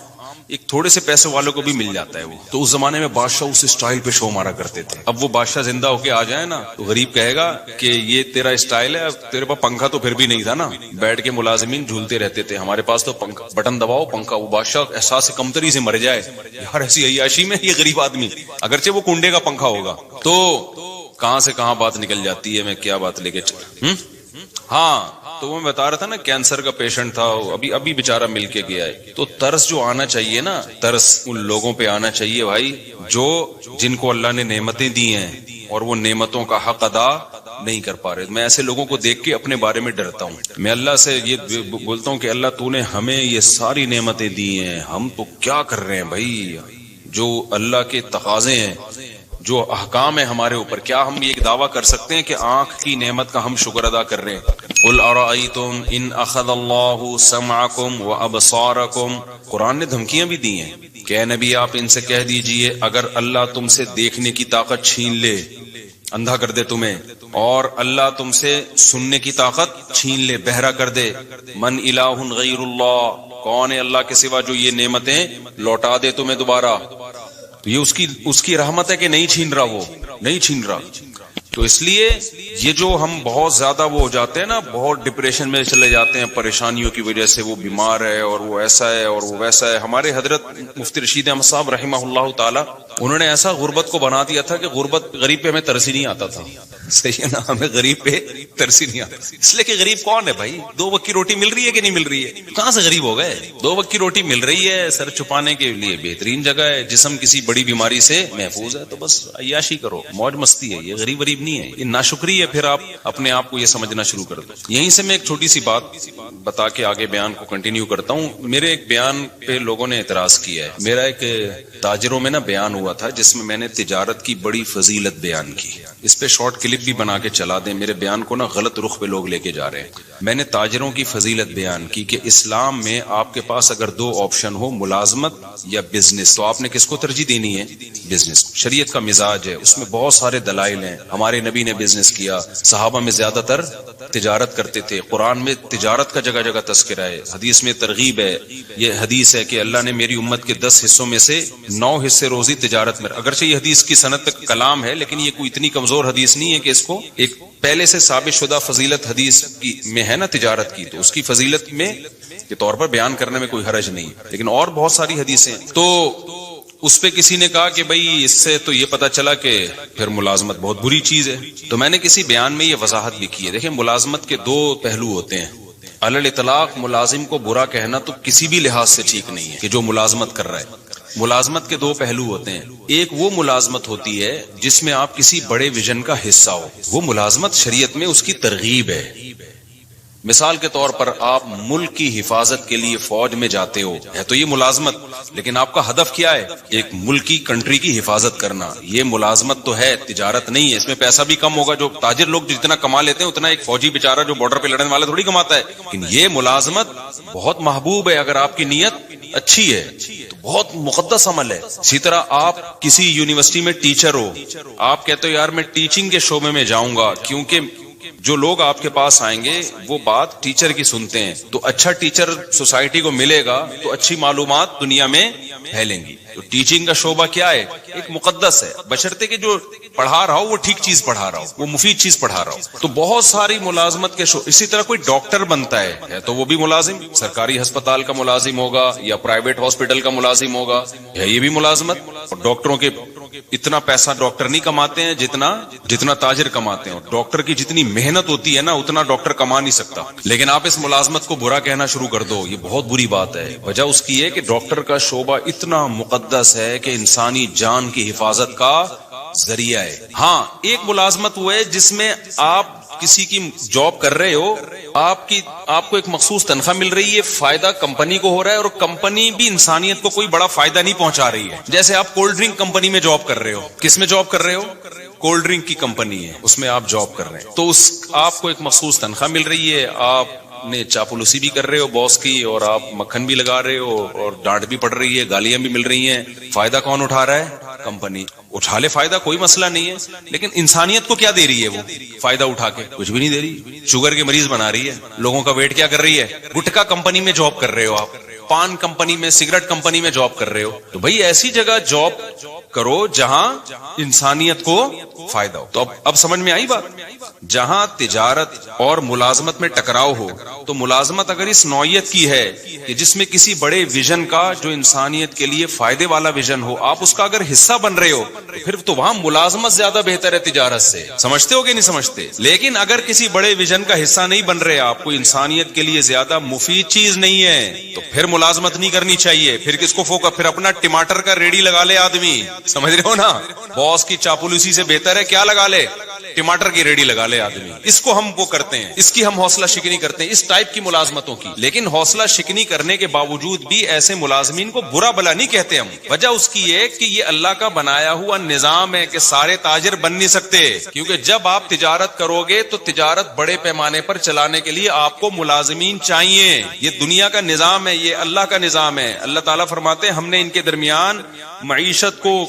ایک تھوڑے سے پیسے والوں کو بھی مل جاتا ہے. وہ تو اس زمانے میں بادشاہ اس اسٹائل پہ شو مارا کرتے تھے. اب وہ بادشاہ زندہ ہو کے آ جائے نا تو غریب کہے گا کہ یہ تیرا اسٹائل ہے. تیرے پاس پنکھا تو پھر بھی نہیں تھا نا، بیٹھ کے ملازمین جھولتے رہتے تھے. ہمارے پاس تو پنکھا، بٹن دباؤ پنکھا. وہ بادشاہ احساس کمتری سے مر جائے یار ایسی عیاشی میں یہ غریب آدمی، اگرچہ وہ کنڈے کا پنکھا ہوگا. تو کہاں سے کہاں بات نکل جاتی ہے. میں کیا بات لے کے ہاں تو وہ میں بتا رہا تھا نا، کینسر کا پیشنٹ تھا، ابھی بیچارہ مل کے گیا ہے. تو ترس جو آنا چاہیے نا، ترس ان لوگوں پہ آنا چاہیے بھائی جو جن کو اللہ نے نعمتیں دی ہیں اور وہ نعمتوں کا حق ادا نہیں کر پا رہے. میں ایسے لوگوں کو دیکھ کے اپنے بارے میں ڈرتا ہوں. میں اللہ سے یہ بولتا ہوں کہ اللہ تو نے ہمیں یہ ساری نعمتیں دی ہیں، ہم تو کیا کر رہے ہیں بھائی؟ جو اللہ کے تقاضے ہیں، جو احکام ہے ہمارے اوپر، کیا ہم یہ دعویٰ کر سکتے ہیں کہ آنکھ کی نعمت کا ہم شکر ادا کر رہے ہیں؟ قل ارأیتم ان اخذ اللہ سمعکم وابصارکم. قرآن نے دھمکیاں بھی دی ہیں کہ اے نبی آپ ان سے کہہ دیجئے اگر اللہ تم سے دیکھنے کی طاقت چھین لے، اندھا کر دے تمہیں، اور اللہ تم سے سننے کی طاقت چھین لے، بہرا کر دے، من الہ غیر اللہ، کون ہے اللہ کے سوا جو یہ نعمتیں لوٹا دے تمہیں دوبارہ. تو یہ اس کی رحمت ہے کہ نہیں چھین رہا، وہ نہیں چھین رہا. تو اس لیے یہ جو ہم بہت زیادہ وہ ہو جاتے ہیں نا، بہت ڈپریشن میں چلے جاتے ہیں پریشانیوں کی وجہ سے، وہ بیمار ہے اور وہ ایسا ہے اور وہ ویسا ہے. ہمارے حضرت مفتی رشید احمد صاحب رحمہ اللہ تعالی، انہوں نے ایسا غربت کو بنا دیا تھا کہ غربت، غریب پہ ہمیں ترس ہی نہیں آتا تھا. صحیح ہے نا، ہمیں غریب پہ ترس ہی نہیں آتا. اس لیے کہ غریب کون ہے بھائی؟ 2 وقت کی روٹی مل رہی ہے کہ نہیں مل رہی ہے؟ کہاں سے غریب ہو گئے؟ 2 وقت کی روٹی مل رہی ہے، سر چھپانے کے لیے بہترین جگہ ہے، جسم کسی بڑی بیماری سے محفوظ ہے، تو بس عیاشی کرو، موج مستی ہے. یہ غریب نہیں ہے، یہ ناشکری ہے. پھر آپ اپنے آپ کو یہ سمجھنا شروع کر دو. یہیں سے میں ایک چھوٹی سی بات بتا کے آگے بیان کو کنٹینیو کرتا ہوں. میرے ایک بیان پہ لوگوں نے اعتراض کیا ہے. میرا ایک تاجروں میں نا بیان ہوا تھا جس میں میں نے تجارت کی بڑی فضیلت بیان کی. اس پہ شارٹ کلپ بھی بنا کے چلا دیں. میرے بیان کو نا غلط رخ پہ لوگ لے کے جا رہے ہیں. میں نے تاجروں کی فضیلت بیان کی کہ اسلام میں آپ کے پاس اگر 2 آپشن ہو، ملازمت یا بزنس، تو آپ نے کس کو ترجیح دینی ہے؟ بزنس. شریعت کا مزاج ہے، اس میں بہت سارے دلائل ہیں. ہمارے نبی نے بزنس کیا، صحابہ میں زیادہ تر تجارت کرتے تھے. قرآن میں تجارت کا جگہ جگہ تذکرہ ہے، حدیث میں ترغیب ہے. یہ حدیث ہے کہ اللہ نے میری امت کے 10 حصوں میں سے 9 حصے روزی تجارت میں. اگرچہ یہ حدیث کی سند تک کلام ہے، لیکن یہ کوئی اتنی کمزور حدیث نہیں ہے کہ اس کو ایک پہلے سے ثابت شدہ فضیلت حدیث کی میں ہے نا تجارت کی، تو اس کی فضیلت میں کے طور پر بیان کرنے میں کوئی حرج نہیں. لیکن اور بہت ساری حدیثیں. تو اس پہ کسی نے کہا کہ بھائی اس سے تو یہ پتا چلا کہ پھر ملازمت بہت بری چیز ہے. تو میں نے کسی بیان میں یہ وضاحت بھی کی ہے. دیکھیں ملازمت کے 2 پہلو ہوتے ہیں. علی الاطلاق ملازم کو برا کہنا تو کسی بھی لحاظ سے ٹھیک نہیں ہے کہ جو ملازمت کر رہا ہے. ملازمت کے 2 پہلو ہوتے ہیں. ایک وہ ملازمت ہوتی ہے جس میں آپ کسی بڑے ویژن کا حصہ ہو، وہ ملازمت شریعت میں اس کی ترغیب ہے. مثال کے طور پر آپ ملک کی حفاظت کے لیے فوج میں جاتے ہو، ہے تو یہ ملازمت، لیکن آپ کا ہدف کیا ہے؟ ایک ملکی کنٹری کی حفاظت کرنا. یہ ملازمت تو ہے، تجارت نہیں ہے. اس میں پیسہ بھی کم ہوگا. جو تاجر لوگ جتنا کما لیتے ہیں اتنا ایک فوجی بیچارہ جو بارڈر پہ لڑنے والا تھوڑی کماتا ہے. لیکن یہ ملازمت بہت محبوب ہے اگر آپ کی نیت اچھی ہے تو بہت مقدس عمل ہے. اسی طرح آپ کسی یونیورسٹی میں ٹیچر ہو, آپ کہتے ہو یار میں ٹیچنگ کے شعبے میں جاؤں گا, کیونکہ جو لوگ آپ کے پاس آئیں گے وہ بات ٹیچر کی سنتے ہیں, تو اچھا ٹیچر سوسائٹی کو ملے گا تو اچھی معلومات دنیا میں پھیلیں گی. تو ٹیچنگ کا شعبہ کیا ہے؟ ایک مقدس ہے, بشرطے کہ جو پڑھا رہا ہو وہ ٹھیک چیز پڑھا رہا ہو, وہ مفید چیز پڑھا رہا ہو. تو بہت ساری ملازمت کے شعبے. اسی طرح کوئی ڈاکٹر بنتا ہے تو وہ بھی ملازم, سرکاری ہسپتال کا ملازم ہوگا یا پرائیویٹ ہاسپٹل کا ملازم ہوگا, ہے یہ بھی ملازمت. اور ڈاکٹروں کے اتنا پیسہ ڈاکٹر نہیں کماتے ہیں جتنا تاجر کماتے ہیں, اور ڈاکٹر کی جتنی محنت ہوتی ہے نا اتنا ڈاکٹر کما نہیں سکتا. لیکن آپ اس ملازمت کو برا کہنا شروع کر دو, یہ بہت بری بات ہے. وجہ اس کی ہے کہ ڈاکٹر کا شعبہ اتنا مقدس ہے کہ انسانی جان کی حفاظت کا ذریعہ ہے. ہاں ایک ملازمت وہ ہے جس میں آپ کسی کی جاب کر رہے ہو, آپ کو ایک مخصوص تنخواہ مل رہی ہے, فائدہ کمپنی کو ہو رہا ہے, اور کمپنی بھی انسانیت کو کوئی بڑا فائدہ نہیں پہنچا رہی ہے. جیسے آپ کولڈ ڈرنک کمپنی میں جاب کر رہے ہو, کس میں جاب کر رہے ہو؟ کولڈ ڈرنک کی کمپنی ہے, اس میں آپ جاب کر رہے ہیں, تو آپ کو ایک مخصوص تنخواہ مل رہی ہے, آپ نے چاپلوسی بھی کر رہے ہو باس کی, اور آپ مکھن بھی لگا رہے ہو, اور ڈانٹ بھی پڑ رہی ہے, گالیاں بھی مل رہی ہیں. فائدہ کون اٹھا رہا ہے؟ کمپنی. اٹھا لے فائدہ, کوئی مسئلہ نہیں ہے, لیکن انسانیت کو کیا دے رہی ہے وہ فائدہ اٹھا کے؟ کچھ بھی نہیں دے رہی. شوگر کے مریض بنا رہی ہے, لوگوں کا ویٹ کیا کر رہی ہے. گٹکا کمپنی میں جاب کر رہے ہو آپ, پان کمپنی میں, سگریٹ کمپنی میں جاب کر رہے ہو, تو بھائی ایسی جگہ جاب کرو جہاں انسانیت کو فائدہ ہو. تو اب سمجھ میں آئی بات. جہاں تجارت اور ملازمت میں ٹکراؤ ہو, تو ملازمت اگر اس نوعیت کی ہے کہ جس میں کسی بڑے ویژن کا جو انسانیت کے لیے فائدے والا ویژن ہو, آپ اس کا اگر حصہ بن رہے ہو, پھر تو وہاں ملازمت زیادہ بہتر ہے تجارت سے. سمجھتے ہو کہ نہیں سمجھتے؟ لیکن اگر کسی بڑے ویژن کا حصہ نہیں بن رہے آپ, کوئی انسانیت کے لیے زیادہ مفید چیز نہیں ہے, تو پھر ملازمت نہیں کرنی چاہیے. پھر کس کو فوکس, پھر اپنا ٹماٹر کا ریڑھی لگا لے آدمی. سمجھ رہے ہو نا, باس کی چاپلوسی سے بہتر ہے کیا لگا لے؟ ٹماٹر کی ریڑھی لگا لے آدمی. اس کو ہم وہ کرتے ہیں, اس کی ہم حوصلہ شکنی کرتے ہیں, اس ٹائپ کی ملازمتوں کی. لیکن حوصلہ شکنی کرنے کے باوجود بھی ایسے ملازمین کو برا بلا نہیں کہتے ہم. وجہ اس کی ہے کہ یہ اللہ کا بنایا ہوا نظام ہے کہ سارے تاجر بن نہیں سکتے, کیونکہ جب آپ تجارت کرو گے تو تجارت بڑے پیمانے پر چلانے کے لیے آپ کو ملازمین چاہیے. یہ دنیا کا نظام ہے, یہ اللہ کا نظام ہے. اللہ تعالیٰ فرماتے ہیں ہم نے ان کے درمیان معیشت کو,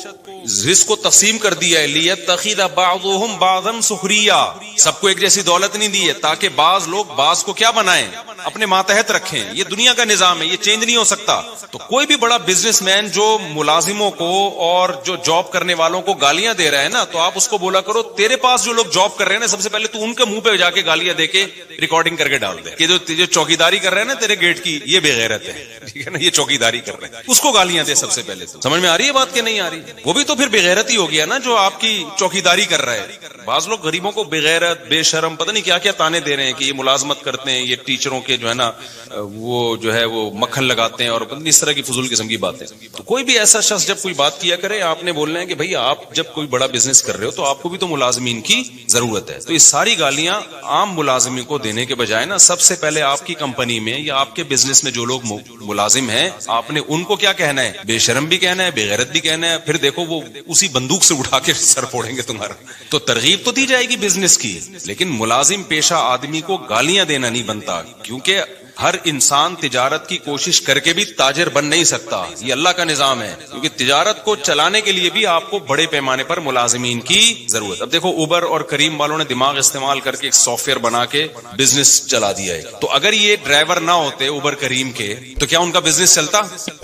رزق کو تقسیم کر دیا ہے, لیتخذ بعضهم بعضا سخریا. سب کو ایک جیسی دولت نہیں دی ہے تاکہ بعض لوگ بعض کو کیا بنائیں, اپنے ماتحت رکھیں. یہ دنیا کا نظام ہے, یہ چینج نہیں ہو سکتا. تو کوئی بھی بڑا بزنس مین جو ملازموں کو اور جو جاب کرنے والوں کو گالیاں دے رہا ہے نا, تو آپ اس کو بولا کرو تیرے پاس جو لوگ جاب کر رہے ہیں نا, سب سے پہلے تو ان کے منہ پہ جا کے گالیاں دے کے ریکارڈنگ کر کے ڈال دے کہ جو چوکیداری کر رہے ہیں نا تیرے گیٹ کی, یہ بے غیرت ہے, ٹھیک ہے نا, یہ چوکیداری کر رہے ہیں, اس کو گالیاں دے سب سے پہلے. سمجھ میں آ رہی ہے بات کہ نہیں آ رہی؟ وہ بھی تو پھر بے غیرت ہی ہو گیا نا جو آپ کی چوکیداری کر رہا ہے. بعض لوگ غریبوں کو بے غیرت, بے شرم, پتہ نہیں کیا کیا تانے دے رہے ہیں کہ یہ ملازمت کرتے ہیں, یہ ٹیچروں کے جو ہے نا وہ جو ہے وہ مکھن لگاتے ہیں, اور اس طرح کی فضول قسم کی باتیں. تو کوئی بھی ایسا شخص جب کوئی بات کیا کرے, آپ نے بولنا ہے کہ بھائی آپ جب کوئی بڑا بزنس کر رہے ہو تو آپ کو بھی تو ملازمین کی ضرورت ہے. تو یہ ساری گالیاں عام ملازمین کو دینے کے بجائے نا, سب سے پہلے آپ کی کمپنی میں یا آپ کے بزنس میں جو لوگ ملازم ہیں, آپ نے ان کو کیا کہنا ہے, بے شرم بھی کہنا ہے, بے غیرت بھی کہنا ہے. پھر دیکھو وہ اسی بندوق سے اٹھا کے سر پھوڑیں گے تمہارا. تو ترغیب تو دی جائے گی بزنس کی, لیکن ملازم پیشہ آدمی کو گالیاں دینا نہیں بنتا, کیونکہ ہر انسان تجارت کی کوشش کر کے بھی تاجر بن نہیں سکتا. یہ اللہ کا نظام ہے, کیونکہ تجارت کو چلانے کے لیے بھی آپ کو بڑے پیمانے پر ملازمین کی ضرورت. اب دیکھو اوبر اور کریم والوں نے دماغ استعمال کر کے ایک سافٹ ویئر بنا کے بزنس چلا دیا ہے. تو اگر یہ ڈرائیور نہ ہوتے اوبر کریم کے, تو کیا ان کا بزنس چلتا؟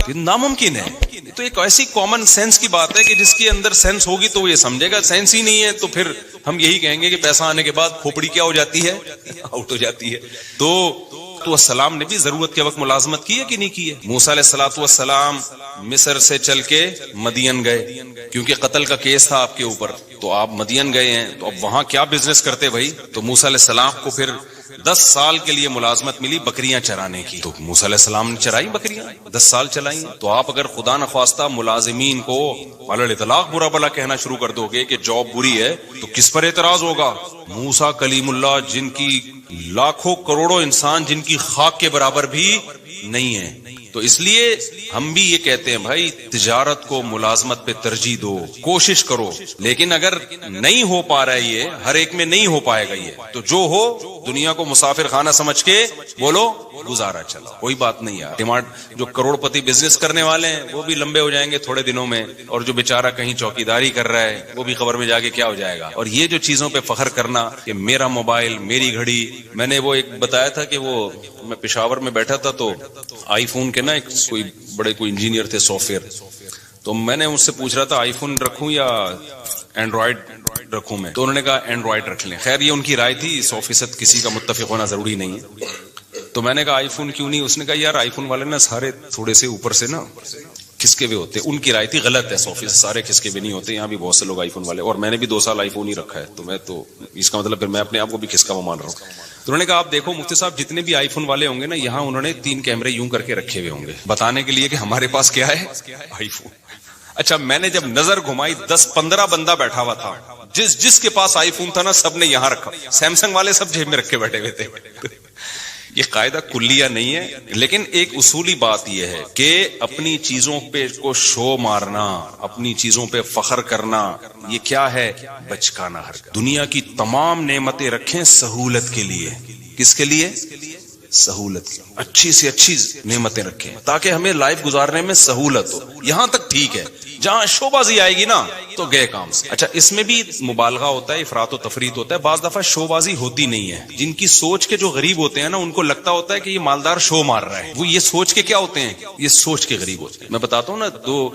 ناممکن ہے. تو ایک ایسی کامن سینس کی بات ہے کہ جس کے اندر سینس ہوگی تو وہ یہ سمجھے گا, سینس ہی نہیں ہے تو پھر ہم یہی کہیں گے کہ پیسہ آنے کے بعد کھوپڑی کیا ہو جاتی ہے, آؤٹ ہو جاتی ہے. تو السلام نے بھی ضرورت کے وقت ملازمت کی ہے کہ نہیں کی ہے؟ موسیٰ علیہ الصلوۃ والسلام مصر سے چل کے مدین گئے, کیونکہ قتل کا کیس تھا آپ کے اوپر, تو آپ مدین گئے ہیں. تو اب وہاں کیا بزنس کرتے بھائی؟ تو موسیٰ علیہ السلام کو پھر 10 سال کے لیے ملازمت ملی بکریاں چرانے کی. تو موسیٰ علیہ السلام نے چرائی بکریاں, 10 سال چلائی. تو آپ اگر خدا نخواستہ ملازمین کو علی الاطلاق برا بلا کہنا شروع کر دو گے کہ جاب بری ہے, تو کس پر اعتراض ہوگا؟ موسیٰ کلیم اللہ, جن کی لاکھوں کروڑوں انسان جن کی خاک کے برابر بھی نہیں ہے, تو اس لیے ہم بھی یہ کہتے ہیں بھائی تجارت کو ملازمت پہ ترجیح دو, کوشش کرو, لیکن اگر نہیں ہو پا رہا ہے, یہ ہر ایک میں نہیں ہو پائے گا, یہ تو جو ہو دنیا کو مسافر خانہ سمجھ کے بولو گزارا چلا, کوئی بات نہیں ہے. ڈیمانڈ جو کروڑ پتی بزنس کرنے والے ہیں وہ بھی لمبے ہو جائیں گے تھوڑے دنوں میں, اور جو بیچارہ کہیں چوکیداری کر رہا ہے وہ بھی خبر میں جا کے کیا ہو جائے گا. اور یہ جو چیزوں پہ فخر کرنا کہ میرا موبائل, میری گھڑی, میں نے وہ ایک بتایا تھا کہ وہ میں پشاور میں بیٹھا تھا تو آئی فون کے نا ایک کوئی انجینئر تھے سافٹ ویئر, تو میں نے اس سے پوچھ رہا تھا آئی فون رکھوں یا اینڈرائڈ رکھوں میں, تو انہوں نے کہا اینڈرائڈ رکھ لیں. خیر یہ ان کی رائے تھی, 100% کسی کا متفق ہونا ضروری نہیں ہے. تو میں نے کہا آئی فون کیوں نہیں؟ اس نے کہا یار آئی فون والے نا سارے تھوڑے سے اوپر سے نا کھسکے ہوئے ہوتے ہیں. ان کی رائے تھی, غلط ہے, 100% سارے کھسکے ہوئے نہیں ہوتے, یہاں بھی بہت سے لوگ آئی فون والے, اور میں نے بھی 2 سال آئی فون ہی رکھا ہے, تو میں تو اس کا مطلب پھر میں اپنے آپ کو بھی کھسکا مان رہا ہوں. تو انہوں نے کہا آپ دیکھو مفتی صاحب جتنے بھی آئی فون والے ہوں گے نا, یہاں انہوں نے 3 کیمرے یوں کر کے رکھے ہوئے ہوں گے بتانے کے لیے کہ ہمارے پاس کیا ہے, آئی فون. اچھا میں نے جب نظر گھمائی 10-15 بندہ بیٹھا ہوا تھا, جس کے پاس آئی فون تھا نا سب نے یہاں رکھا, سیمسنگ والے سب جیب میں رکھ کے بیٹھے ہوئے تھے. یہ قاعدہ کلیہ نہیں ہے, لیکن ایک اصولی بات یہ ہے کہ اپنی چیزوں پہ کو شو مارنا, اپنی چیزوں پہ فخر کرنا, یہ کیا ہے, بچکانہ حرکت. دنیا کی تمام نعمتیں رکھیں سہولت کے لیے. کس کے لیے؟ سہولت کی. اچھی سے اچھی نعمتیں رکھیں تاکہ ہمیں لائف گزارنے میں سہولت ہو. یہاں تک ٹھیک ہے, جہاں شوبازی آئے گی نا تو گئے کام سے. اچھا اس میں بھی مبالغہ ہوتا ہے, افراط و تفریط ہوتا ہے. بعض دفعہ شوبازی ہوتی نہیں ہے. جن کی سوچ کے جو غریب ہوتے ہیں نا ان کو لگتا ہوتا ہے کہ یہ مالدار شو مار رہا ہے. وہ یہ سوچ کے کیا ہوتے ہیں, یہ سوچ کے غریب ہوتے ہیں. میں بتاتا ہوں نا, 2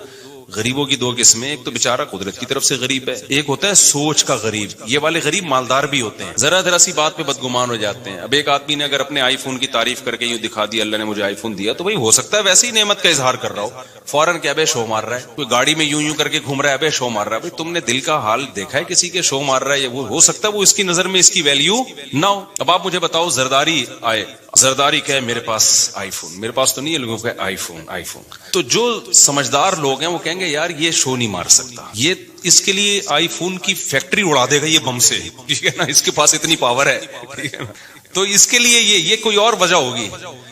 غریبوں کی 2 قسمیں. ایک تو بیچارہ قدرت کی طرف سے غریب ہے, ایک ہوتا ہے سوچ کا غریب. یہ والے غریب مالدار بھی ہوتے ہیں, ذرا سی بات پہ بدگمان ہو جاتے ہیں. اب ایک آدمی نے اگر اپنے آئی فون کی تعریف کر کے یوں دکھا دیا اللہ نے مجھے آئی فون دیا, تو بھائی ہو سکتا ہے ویسے ہی نعمت کا اظہار کر رہا ہو, فوراً کیا بے شو مار رہا ہے. کوئی گاڑی میں یوں کر کے گھوم رہا ہے, بے شو مار رہا ہے. بھائی تم نے دل کا حال دیکھا ہے کسی کے شو مار رہا ہے, وہ ہو سکتا ہے وہ اس کی نظر میں اس کی ویلیو نہ ہو. اب آپ مجھے بتاؤ, زرداری آئے, زرداری کہے میرے پاس آئی فون, میرے پاس تو نہیں ہے, لوگوں کا آئی فون. تو جو سمجھدار لوگ ہیں وہ کہیں گے یار یہ شو نہیں مار سکتا, یہ اس کے لیے آئی فون کی فیکٹری اڑا دے گا یہ بم سے, ٹھیک ہے نا, اس کے پاس اتنی پاور ہے, ٹھیک ہے نا. تو اس کے لیے یہ کوئی اور وجہ ہوگی.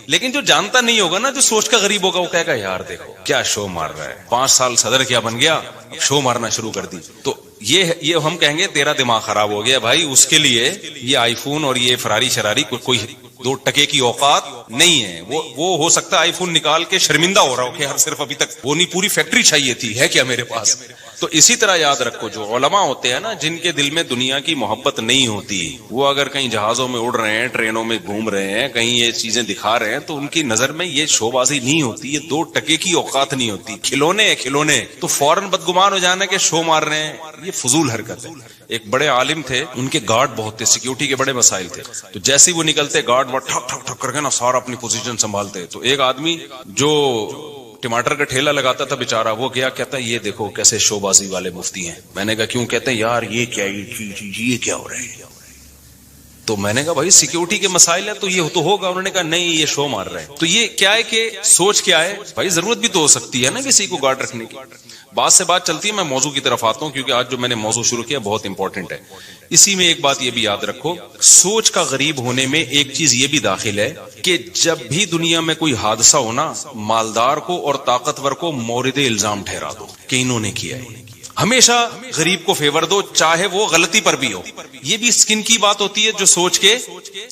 لیکن جو جانتا نہیں ہوگا نا, جو سوچ کا غریب ہوگا, وہ کہے گا یار دیکھو کیا شو مار رہا ہے, 5 سال صدر کیا بن گیا, اب شو مارنا شروع کر دی. تو یہ ہم کہیں گے تیرا دماغ خراب ہو گیا بھائی. اس کے لیے یہ آئی فون اور یہ فراری شراری کوئی 2 ٹکے کی اوقات نہیں ہے. وہ ہو سکتا ہے آئی فون نکال کے شرمندہ ہو رہا ہو کہ ہر صرف ابھی تک وہ نہیں, پوری فیکٹری چاہیے تھی, ہے کیا میرے پاس. تو اسی طرح یاد رکھو جو علماء ہوتے ہیں نا, جن کے دل میں دنیا کی محبت نہیں ہوتی, وہ اگر کہیں جہازوں میں اڑ رہے ہیں, ٹرینوں میں گھوم رہے ہیں, کہیں یہ چیزیں دکھا رہے ہیں, تو ان کی نظر میں یہ شو بازی نہیں ہوتی, یہ 2 ٹکے کی اوقات نہیں ہوتی, کھلونے کھلونے. تو فوراً بدگمان ہو جانا کہ شو مار رہے ہیں, یہ فضول حرکت ہے. ایک بڑے عالم تھے, ان کے گارڈ بہت تھے, سیکیورٹی کے بڑے مسائل تھے. تو جیسے ہی وہ نکلتے گارڈ وہ ٹھک ٹھک ٹھک کر کے نا سارا اپنی پوزیشن سنبھالتے. تو ایک آدمی جو ٹماٹر کا ٹھیلا لگاتا تھا بیچارہ, وہ گیا, کہتا ہے یہ دیکھو کیسے شو بازی والے مفتی ہیں. میں نے کہا کیوں؟ کہتے ہیں یار یہ کیا ہو رہا ہے. تو میں نے کہا بھائی سیکیورٹی کے مسائل ہے تو یہ تو ہوگا. انہوں نے کہا نہیں یہ شو مار رہا ہے. تو یہ کیا ہے کہ سوچ کیا ہے بھائی, ضرورت بھی تو ہو سکتی ہے نا کسی کو گارڈ رکھنے کی. بات سے بات چلتی ہے, میں موضوع کی طرف آتا ہوں کیونکہ آج جو میں نے موضوع شروع کیا بہت امپورٹنٹ ہے. اسی میں ایک بات یہ بھی یاد رکھو, سوچ کا غریب ہونے میں ایک چیز یہ بھی داخل ہے کہ جب بھی دنیا میں کوئی حادثہ ہونا, مالدار کو اور طاقتور کو مورد الزام ٹھہرا دو کہ انہوں نے کیا ہے. ہمیشہ غریب کو فیور دو, چاہے وہ غلطی پر بھی ہو. یہ بھی اسکن کی بات ہوتی ہے جو سوچ کے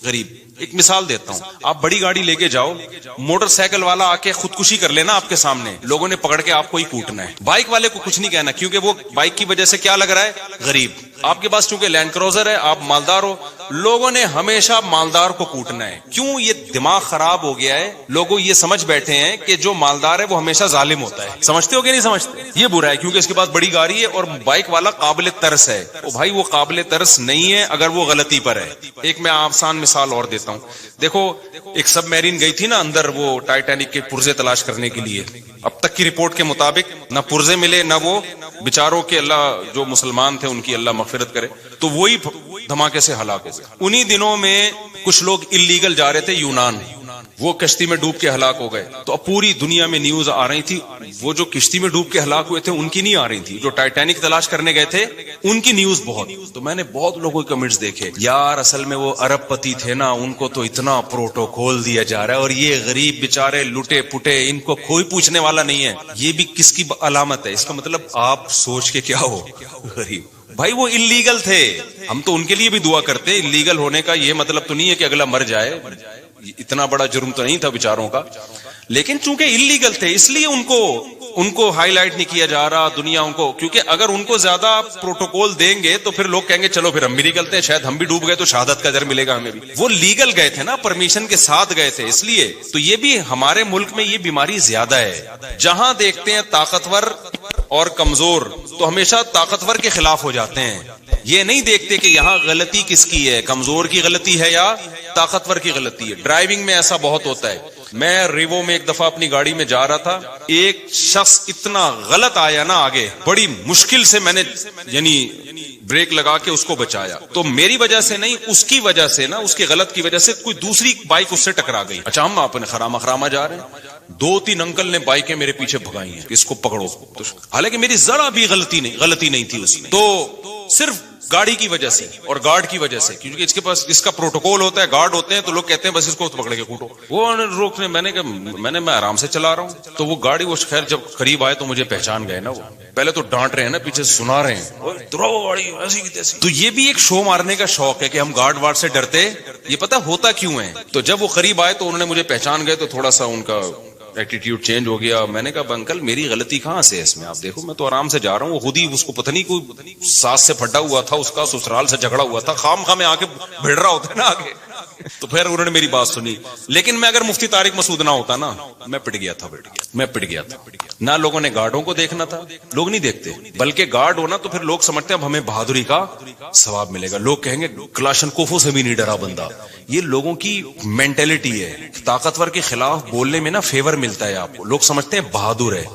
غریب. ایک مثال دیتا ہوں, آپ بڑی گاڑی لے کے جاؤ, موٹر سائیکل والا آ کے خودکشی کر لینا آپ کے سامنے, لوگوں نے پکڑ کے آپ کو ہی کوٹنا ہے. بائک والے کو کچھ نہیں کہنا کیونکہ وہ بائک کی وجہ سے کیا لگ رہا ہے, غریب. آپ کے پاس چونکہ لینڈ کروزر ہے, آپ مالدار ہو, لوگوں نے ہمیشہ مالدار کو کوٹنا ہے. کیوں؟ یہ دماغ خراب ہو گیا ہے. لوگوں یہ سمجھ بیٹھے ہیں کہ جو مالدار ہے وہ ہمیشہ ظالم ہوتا ہے. سمجھتے ہو کہ نہیں سمجھتے؟ یہ برا ہے کیونکہ اس کے پاس بڑی گاڑی ہے اور بائک والا قابل ترس ہے. او بھائی وہ قابل ترس نہیں ہے اگر وہ غلطی پر ہے. ایک میں آسان مثال اور دیتا ہوں. دیکھو ایک سب میرین گئی تھی نا اندر وہ ٹائٹینک کے پرزے تلاش کرنے کے لیے. اب تک کی رپورٹ کے مطابق نہ پرزے ملے, نہ وہ بیچاروں کے, اللہ جو مسلمان تھے ان کی اللہ مغفرت کرے, تو وہی دھماکے سے ہلاک ہو گئے. انہی دنوں میں کچھ لوگ اللیگل جا رہے تھے یونان. وہ کشتی میں ڈوب کے ہلاک ہو گئے. تو اب پوری دنیا میں نیوز آ رہی تھی, وہ جو کشتی میں ڈوب کے ہلاک ہوئے تھے ان کی نہیں آ رہی تھی, جو ٹائٹینک تلاش کرنے گئے تھے ان کی نیوز بہت. تو میں نے بہت لوگوں کے کمنٹس دیکھے, یار اصل میں وہ ارب پتی تھے نا, ان کو تو اتنا پروٹوکول دیا جا رہا ہے, اور یہ غریب بیچارے لٹے پٹے, ان کو کوئی پوچھنے والا نہیں ہے. یہ بھی کس کی علامت ہے؟ اس کا مطلب آپ سوچ کے کیا ہو, غریب بھائی وہ انلیگل تھے. ہم تو ان کے لیے بھی دعا کرتے ہیں. انلیگل ہونے کا یہ مطلب تو نہیں ہے کہ اگلا مر جائے, اتنا بڑا جرم تو نہیں تھا بیچاروں کا, لیکن چونکہ انلیگل تھے اس لیے ان کو ہائی لائٹ نہیں کیا جا رہا دنیا ان کو, کیونکہ اگر ان کو زیادہ پروٹوکول دیں گے تو پھر لوگ کہیں گے چلو پھر ہم بھی نکلتے ہیں, شاید ہم بھی ڈوب گئے تو شہادت کا اجر ملے گا ہمیں بھی. وہ لیگل گئے تھے نا, پرمیشن کے ساتھ گئے تھے, اس لیے. تو یہ بھی ہمارے ملک میں یہ بیماری زیادہ ہے, جہاں دیکھتے ہیں طاقتور اور کمزور تو ہمیشہ طاقتور کے خلاف ہو جاتے ہیں. یہ نہیں دیکھتے کہ یہاں غلطی کس کی ہے, کمزور کی غلطی ہے یا طاقتور کی غلطی ہے. ڈرائیونگ میں ایسا بہت ہوتا ہے. میں ریوو میں ایک دفعہ اپنی گاڑی میں جا رہا تھا, ایک شخص اتنا غلط آیا نا آگے, بڑی مشکل سے میں نے یعنی بریک لگا کے اس کو بچایا. تو میری وجہ سے نہیں, اس کی وجہ سے نا, اس کے غلط کی وجہ سے کوئی دوسری بائک اس سے ٹکرا گئی. اچھا ہم اپنے خراما جا رہے ہیں, 2-3 انکل نے بائکیں میرے پیچھے بھگائی ہیں, اس کو پکڑو. حالانکہ میری ذرا بھی غلطی نہیں تھی اس میں, تو صرف گاڑی کی وجہ سے اور گارڈ کی وجہ سے, کیونکہ اس کے پاس اس کا پروٹوکول ہوتا ہے, گارڈ ہوتے ہیں, تو لوگ کہتے ہیں بس اس کو پکڑ کے کوٹو. وہ روکنے, میں آرام سے چلا رہا ہوں, تو وہ گاڑی وہ خیر جب قریب آئے تو مجھے پہچان گئے نا. وہ پہلے تو ڈانٹ رہے ہیں نا, پیچھے سنا رہے ہیں تو یہ بھی ایک شو مارنے کا شوق ہے کہ ہم گارڈ وارڈ سے ڈرتے. یہ پتا ہوتا کیوں ہے؟ تو جب وہ قریب آئے تو انہوں نے مجھے پہچان گئے, تو تھوڑا سا ان کا ایٹیٹیوڈ چینج ہو گیا. میں نے کہا انکل میری غلطی کہاں سے ہے اس میں؟ آپ دیکھو میں تو آرام سے جا رہا ہوں. وہ خود ہی اس کو پتہ نہیں کوئی ساس سے پھٹا ہوا تھا, اس کا سسرال سے جھگڑا ہوا تھا, خام خواہ میں آ کے بھیڑ رہا ہوتا ہے نا آگے. تو پھر انہوں نے میری بات سنی, لیکن میں اگر مفتی طارق مسعود نہ ہوتا نا, میں پٹ گیا تھا. نہ لوگوں نے گارڈوں کو دیکھنا تھا, لوگ نہیں دیکھتے, بلکہ گارڈ ہونا تو پھر لوگ سمجھتے ہیں اب ہمیں بہادری کا ثواب ملے گا. لوگ کہیں گے کلاشنکوفوں سے بھی نہیں ڈرا بندہ. یہ لوگوں کی مینٹلٹی ہے. طاقتور کے خلاف بولنے میں نا فیور ملتا ہے آپ کو, لوگ سمجھتے ہیں بہادر ہے.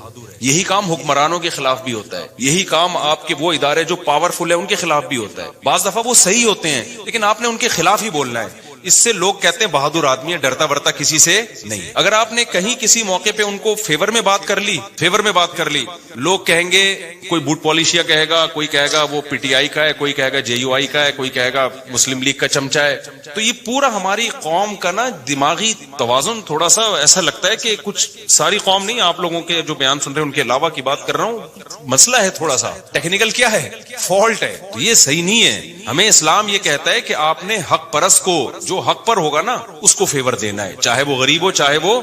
یہی کام حکمرانوں کے خلاف بھی ہوتا ہے, یہی کام آپ کے وہ ادارے جو پاورفل ہے ان کے خلاف بھی ہوتا ہے. بعض دفعہ وہ صحیح ہوتے ہیں لیکن آپ نے ان کے خلاف ہی بولنا ہے. اس سے لوگ کہتے ہیں بہادر آدمی ہے, ڈرتا ورتا کسی سے نہیں. اگر آپ نے کہیں کسی موقع پہ ان کو فیور میں بات کر لی, لوگ کہیں گے کوئی بوٹ پالیشیا کہے گا, کوئی کہے گا وہ پی ٹی آئی کا ہے, کوئی کہے گا JUI کا ہے, کوئی کہے گا مسلم لیگ کا چمچا ہے. تو یہ پورا ہماری قوم کا نا دماغی توازن تھوڑا سا ایسا لگتا ہے کہ کچھ ساری قوم نہیں, آپ لوگوں کے جو بیان سن رہے ہیں ان کے علاوہ کی بات کر رہا ہوں, مسئلہ ہے تھوڑا سا ٹیکنیکل, کیا ہے فالٹ ہے. تو یہ صحیح نہیں ہے. ہمیں اسلام یہ کہتا ہے کہ آپ نے حق پرست کو جو حق پر ہوگا نا اس کو فیور دینا ہے, چاہے وہ غریب ہو چاہے وہ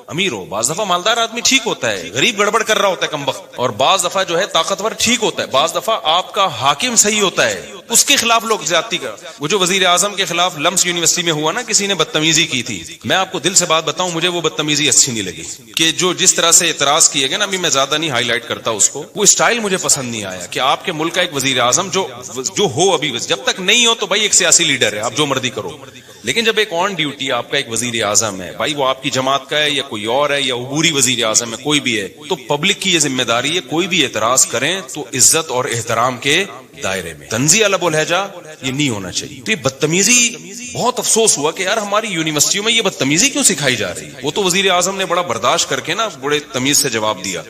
امیر ہو. بعض دفعہ مالدار آدمی ٹھیک ہوتا ہے, غریب گڑبڑ کر رہا ہوتا ہے کمبخت, اور بعض دفعہ جو ہے طاقتور ٹھیک ہوتا ہے. بعض دفعہ آپ کا حاکم صحیح ہوتا ہے, اس کے خلاف لوگ زیادتی کا. وہ جو وزیر اعظم کے خلاف لمس یونیورسٹی میں ہوا نا, کسی نے بدتمیزی کی تھی, میں آپ کو دل سے بات بتاؤں, مجھے وہ بدتمیزی اچھی نہیں لگی. کہ جو جس طرح سے اعتراض کیے گئے نا, ابھی میں زیادہ نہیں ہائی لائٹ کرتا اس کو, وہ اسٹائل مجھے پسند نہیں آیا. کہ آپ کے ملک کا ایک وزیر اعظم جو ہو, ابھی جب تک نہیں ہو تو بھائی ایک سیاسی لیڈر ہے, آپ جو مرضی کرو, لیکن جب ایک آن ڈیوٹی آپ کا ایک وزیر اعظم ہے, بھائی وہ آپ کی جماعت کا ہے یا کوئی اور ہے یا عبوری وزیر اعظم ہے, کوئی بھی ہے, تو پبلک کی یہ ذمہ داری ہے کوئی بھی اعتراض کریں تو عزت اور احترام کے دائرے میں. طنزیہ لب و لہجہ یہ نہیں ہونا چاہیے. تو یہ بدتمیزی, بہت افسوس ہوا کہ یار ہماری یونیورسٹیوں میں یہ بدتمیزی کیوں سکھائی جا رہی ہے. وہ تو وزیر اعظم نے بڑا برداشت کر کے نا بڑے تمیز سے جواب دیا.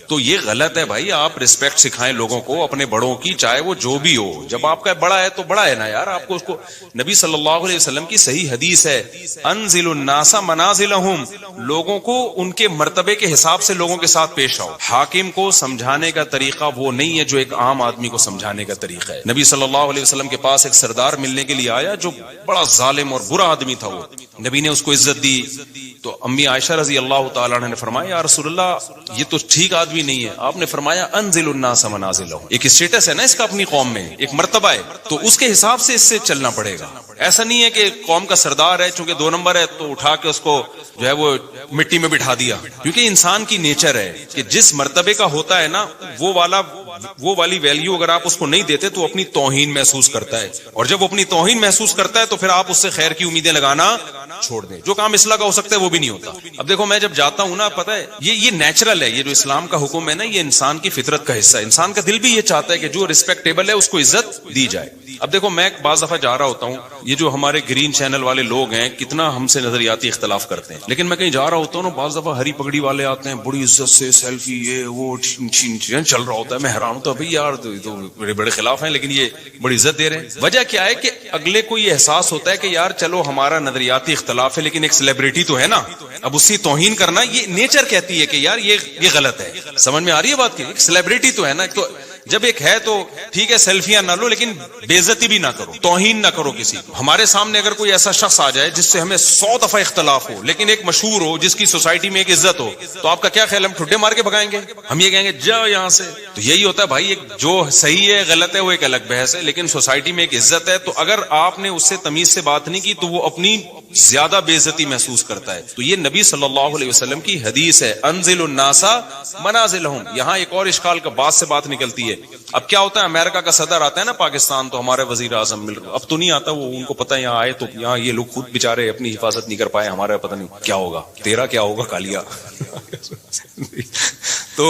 تو یہ غلط ہے بھائی, آپ رسپیکٹ سکھائیں لوگوں کو اپنے بڑوں کی, چاہے وہ جو بھی ہو. جب آپ کا بڑا ہے تو بڑا ہے نا یار, آپ کو اس کو, نبی صلی اللہ علیہ وسلم کی صحیح حدیث ہے, انزل الناس منازلہم, لوگوں کو ان کے مرتبے کے حساب سے لوگوں کے ساتھ پیش آؤ. حاکم کو سمجھانے کا طریقہ وہ نہیں ہے جو ایک عام آدمی کو سمجھانے کا طریقہ ہے. نبی صلی اللہ علیہ وسلم کے پاس ایک سردار ملنے کے لیے آیا جو بڑا ظالم اور برا آدمی تھا. وہ نبی نے اس کو عزت دی. تو امی عائشہ رضی اللہ تعالیٰ عنہ نے فرمایا یا رسول اللہ یہ تو ٹھیک آدمی نہیں ہے. آپ نے فرمایا انزل الناس منازلہم, ایک اسٹیٹس ہے نا اس کا اپنی قوم میں, ایک مرتبہ ہے, تو اس کے حساب سے اس سے چلنا پڑے گا. ایسا نہیں ہے کہ قوم کا سردار ہے چونکہ 2 نمبر ہے تو اٹھا کے اس کو جو ہے وہ مٹی میں بٹھا دیا. کیونکہ انسان کی نیچر ہے کہ جس مرتبے کا ہوتا ہے نا وہ والا وہ والی ویلیو اگر آپ اس کو نہیں دیتے تو اپنی توہین محسوس کرتا ہے, اور جب وہ اپنی توہین محسوس کرتا ہے تو پھر آپ اس سے خیر کی امیدیں لگانا چھوڑ دیں. جو کام اصلاح کا ہو سکتا ہے وہ بھی نہیں ہوتا. اب دیکھو میں جب جاتا ہوں نا, پتہ ہے یہ نیچرل ہے, یہ جو اسلام کا حکم ہے نا یہ انسان کی فطرت کا حصہ ہے. انسان کا دل بھی یہ چاہتا ہے کہ جو ریسپیکٹیبل ہے اس کو عزت دی جائے. اب دیکھو میں بعض دفعہ جا رہا ہوتا ہوں, یہ جو ہمارے گرین چینل والے لوگ ہیں کتنا ہم سے نظریاتی اختلاف کرتے ہیں, لیکن میں کہیں جا رہا ہوتا ہوں نا بعض دفعہ ہری پگڑی والے آتے ہیں بڑی عزت سے سیلفی یہ وہ چل رہا ہوتا ہے. میں حیران ہوتا ہوں بھائی یار تو بڑے بڑے خلاف ہیں لیکن یہ بڑی عزت دے رہے ہیں. وجہ کیا ہے کہ اگلے کو یہ احساس ہوتا ہے کہ یار چلو ہمارا نظریاتی اختلاف ہے لیکن ایک سیلیبریٹی تو ہے نا, اب اسی توہین کرنا یہ نیچر کہتی ہے کہ یار یہ غلط ہے. سمجھ میں آ رہی ہے بات کی, ایک سیلیبریٹی تو ہے نا, تو جب ایک ہے تو ٹھیک ہے سیلفیاں نہ لو لیکن بے عزتی بھی نہ کرو, توہین نہ کرو کسی. ہمارے سامنے اگر کوئی ایسا شخص آ جائے جس سے ہمیں 100 دفعہ اختلاف ہو لیکن ایک مشہور ہو جس کی سوسائٹی میں ایک عزت ہو, تو آپ کا کیا خیال, ہم ٹھڈے مار کے بھگائیں گے, ہم یہ کہیں گے جاؤ یہاں سے. تو یہی ہوتا ہے بھائی, ایک جو صحیح ہے غلط ہے وہ ایک الگ بحث ہے, لیکن سوسائٹی میں ایک عزت ہے, تو اگر آپ نے اس سے تمیز سے بات نہیں کی تو وہ اپنی زیادہ بے عزتی محسوس کرتا ہے. تو یہ نبی صلی اللہ علیہ وسلم کی حدیث ہے, انزل الناس منازلہم. یہاں ایک اور اشکال کا بات سے بات نکلتی ہے. اب کیا ہوتا ہے, امریکہ کا صدر آتا ہے نا پاکستان, تو ہمارے وزیر اعظم مل رہا, اب تو نہیں آتا وہ, ان کو پتہ یہاں آئے تو یہاں یہ لوگ خود بیچارے اپنی حفاظت نہیں کر پائے, ہمارا پتہ نہیں کیا ہوگا, تیرا کیا ہوگا کالیا. تو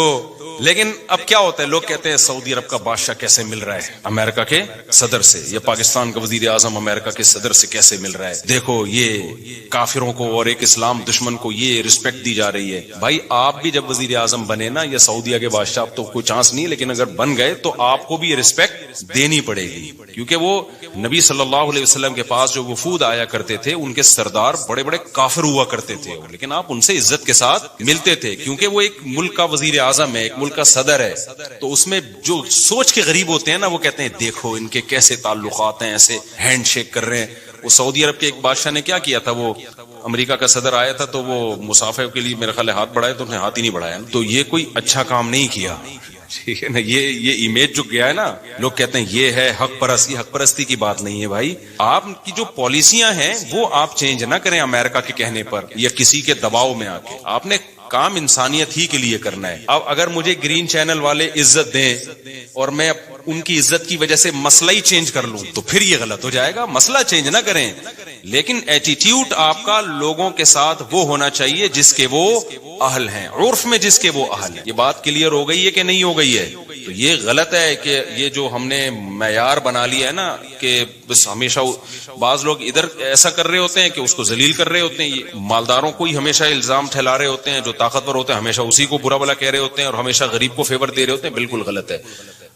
لیکن اب کیا ہوتا ہے, لوگ کہتے ہیں سعودی عرب کا بادشاہ کیسے مل رہا ہے امریکہ کے صدر سے, یا پاکستان کا وزیر اعظم امریکہ کے صدر سے کیسے مل رہا ہے, دیکھو یہ کافروں کو اور ایک اسلام دشمن کو یہ رسپیکٹ دی جا رہی ہے. بھائی آپ بھی جب وزیر اعظم بنے نا, یا سعودیہ کے بادشاہ, اب تو کوئی چانس نہیں, لیکن اگر بن گئے تو آپ کو بھی یہ رسپیکٹ دینی پڑے گی, کیونکہ وہ نبی صلی اللہ علیہ وسلم کے پاس جو وفود آیا کرتے تھے ان کے سردار بڑے بڑے کافر ہوا کرتے تھے, لیکن آپ ان سے عزت کے ساتھ ملتے تھے, کیونکہ وہ ایک ملک کا وزیر اعظم ہے, ایک ملک کا صدر ہے. تو اس میں جو سوچ کے غریب ہوتے ہیں نا, وہ کہتے ہیں دیکھو ان کے کیسے تعلقات ہیں, ایسے ہینڈ شیک کر رہے ہیں. وہ سعودی عرب کے ایک بادشاہ نے کیا کیا تھا, وہ امریکہ کا صدر آیا تھا تو وہ مسافر کے لیے میرے خیال ہاتھ بڑھائے, تو انہیں ہاتھ ہی نہیں بڑھایا, تو یہ کوئی اچھا کام نہیں کیا. ٹھیک ہے نا, یہ امیج جو گیا ہے نا, لوگ کہتے ہیں یہ ہے حق پرستی. حق پرستی کی بات نہیں ہے بھائی, آپ کی جو پالیسیاں ہیں وہ آپ چینج نہ کریں امریکہ کے کہنے پر یا کسی کے دباؤ میں آ کے. آپ نے کام انسانیت ہی کے لیے کرنا ہے. اب اگر مجھے گرین چینل والے عزت دیں اور میں ان کی عزت کی وجہ سے مسئلہ ہی چینج کر لوں تو پھر یہ غلط ہو جائے گا. مسئلہ چینج نہ کریں, لیکن ایٹیٹیوڈ آپ کا لوگوں کے ساتھ وہ ہونا چاہیے جس کے وہ اہل ہیں, عرف میں جس کے وہ اہل ہیں. یہ بات کلیئر ہو گئی ہے کہ نہیں ہو گئی ہے؟ تو یہ غلط ہے کہ یہ جو ہم نے معیار بنا لیا ہے نا کہ بس ہمیشہ بعض لوگ ادھر ایسا کر رہے ہوتے ہیں کہ اس کو ذلیل کر رہے ہوتے ہیں, یہ مالداروں کو ہی ہمیشہ الزام ٹھہلا رہے ہوتے ہیں, جو طاقتور ہوتے ہیں ہمیشہ اسی کو برا بلا کہہ رہے ہوتے ہیں, اور ہمیشہ غریب کو فیور دے رہے ہوتے ہیں. بالکل غلط ہے.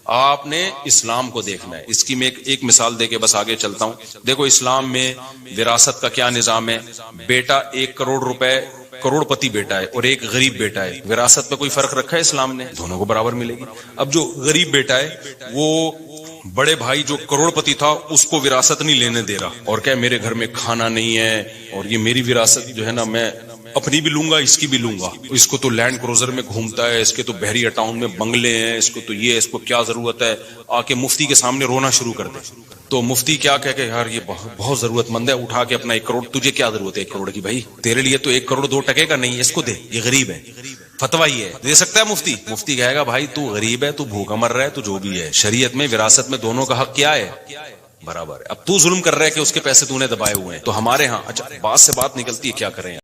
آپ نے اسلام کو دیکھنا ہے. اس کی میں ایک مثال دے کے بس آگے چلتا ہوں. دیکھو اسلام میں وراثت کا کیا نظام ہے, بیٹا 1 کروڑ روپے کروڑ پتی بیٹا ہے اور ایک غریب بیٹا ہے, وراثت میں کوئی فرق رکھا ہے اسلام نے؟ دونوں کو برابر ملے گی. اب جو غریب بیٹا ہے وہ بڑے بھائی جو کروڑ پتی تھا اس کو وراثت نہیں لینے دے رہا, اور کہ میرے گھر میں کھانا نہیں ہے اور یہ میری وراثت جو ہے نا میں اپنی بھی لوں گا اس کی بھی لوں گا, اس کو تو لینڈ کروزر میں گھومتا ہے, اس کے تو بحریہ ٹاؤن میں بنگلے ہیں, اس کو تو یہ, اس کو کیا ضرورت ہے, آ کے مفتی کے سامنے رونا شروع کر دے. تو مفتی کیا کہہ کہ یار یہ بہت ضرورت مند ہے, اٹھا کے اپنا 1 کروڑ, تجھے کیا ضرورت ہے 1 کروڑ کی بھائی, تیرے لیے تو 1 کروڑ 2 ٹکے کا نہیں ہے, اس کو دے, یہ غریب ہے. فتویٰ یہ ہے, دے سکتا ہے مفتی؟ مفتی کہے گا بھائی تو غریب ہے, تو بھوکا مر رہا ہے, تو جو بھی ہے, شریعت میں وراثت میں دونوں کا حق کیا ہے؟ برابر ہے. اب تو ظلم کر رہا ہے کہ اس کے پیسے تو نے دبائے ہوئے ہیں. تو ہمارے ہاں اچھا بات سے بات نکلتی ہے, کیا کریں.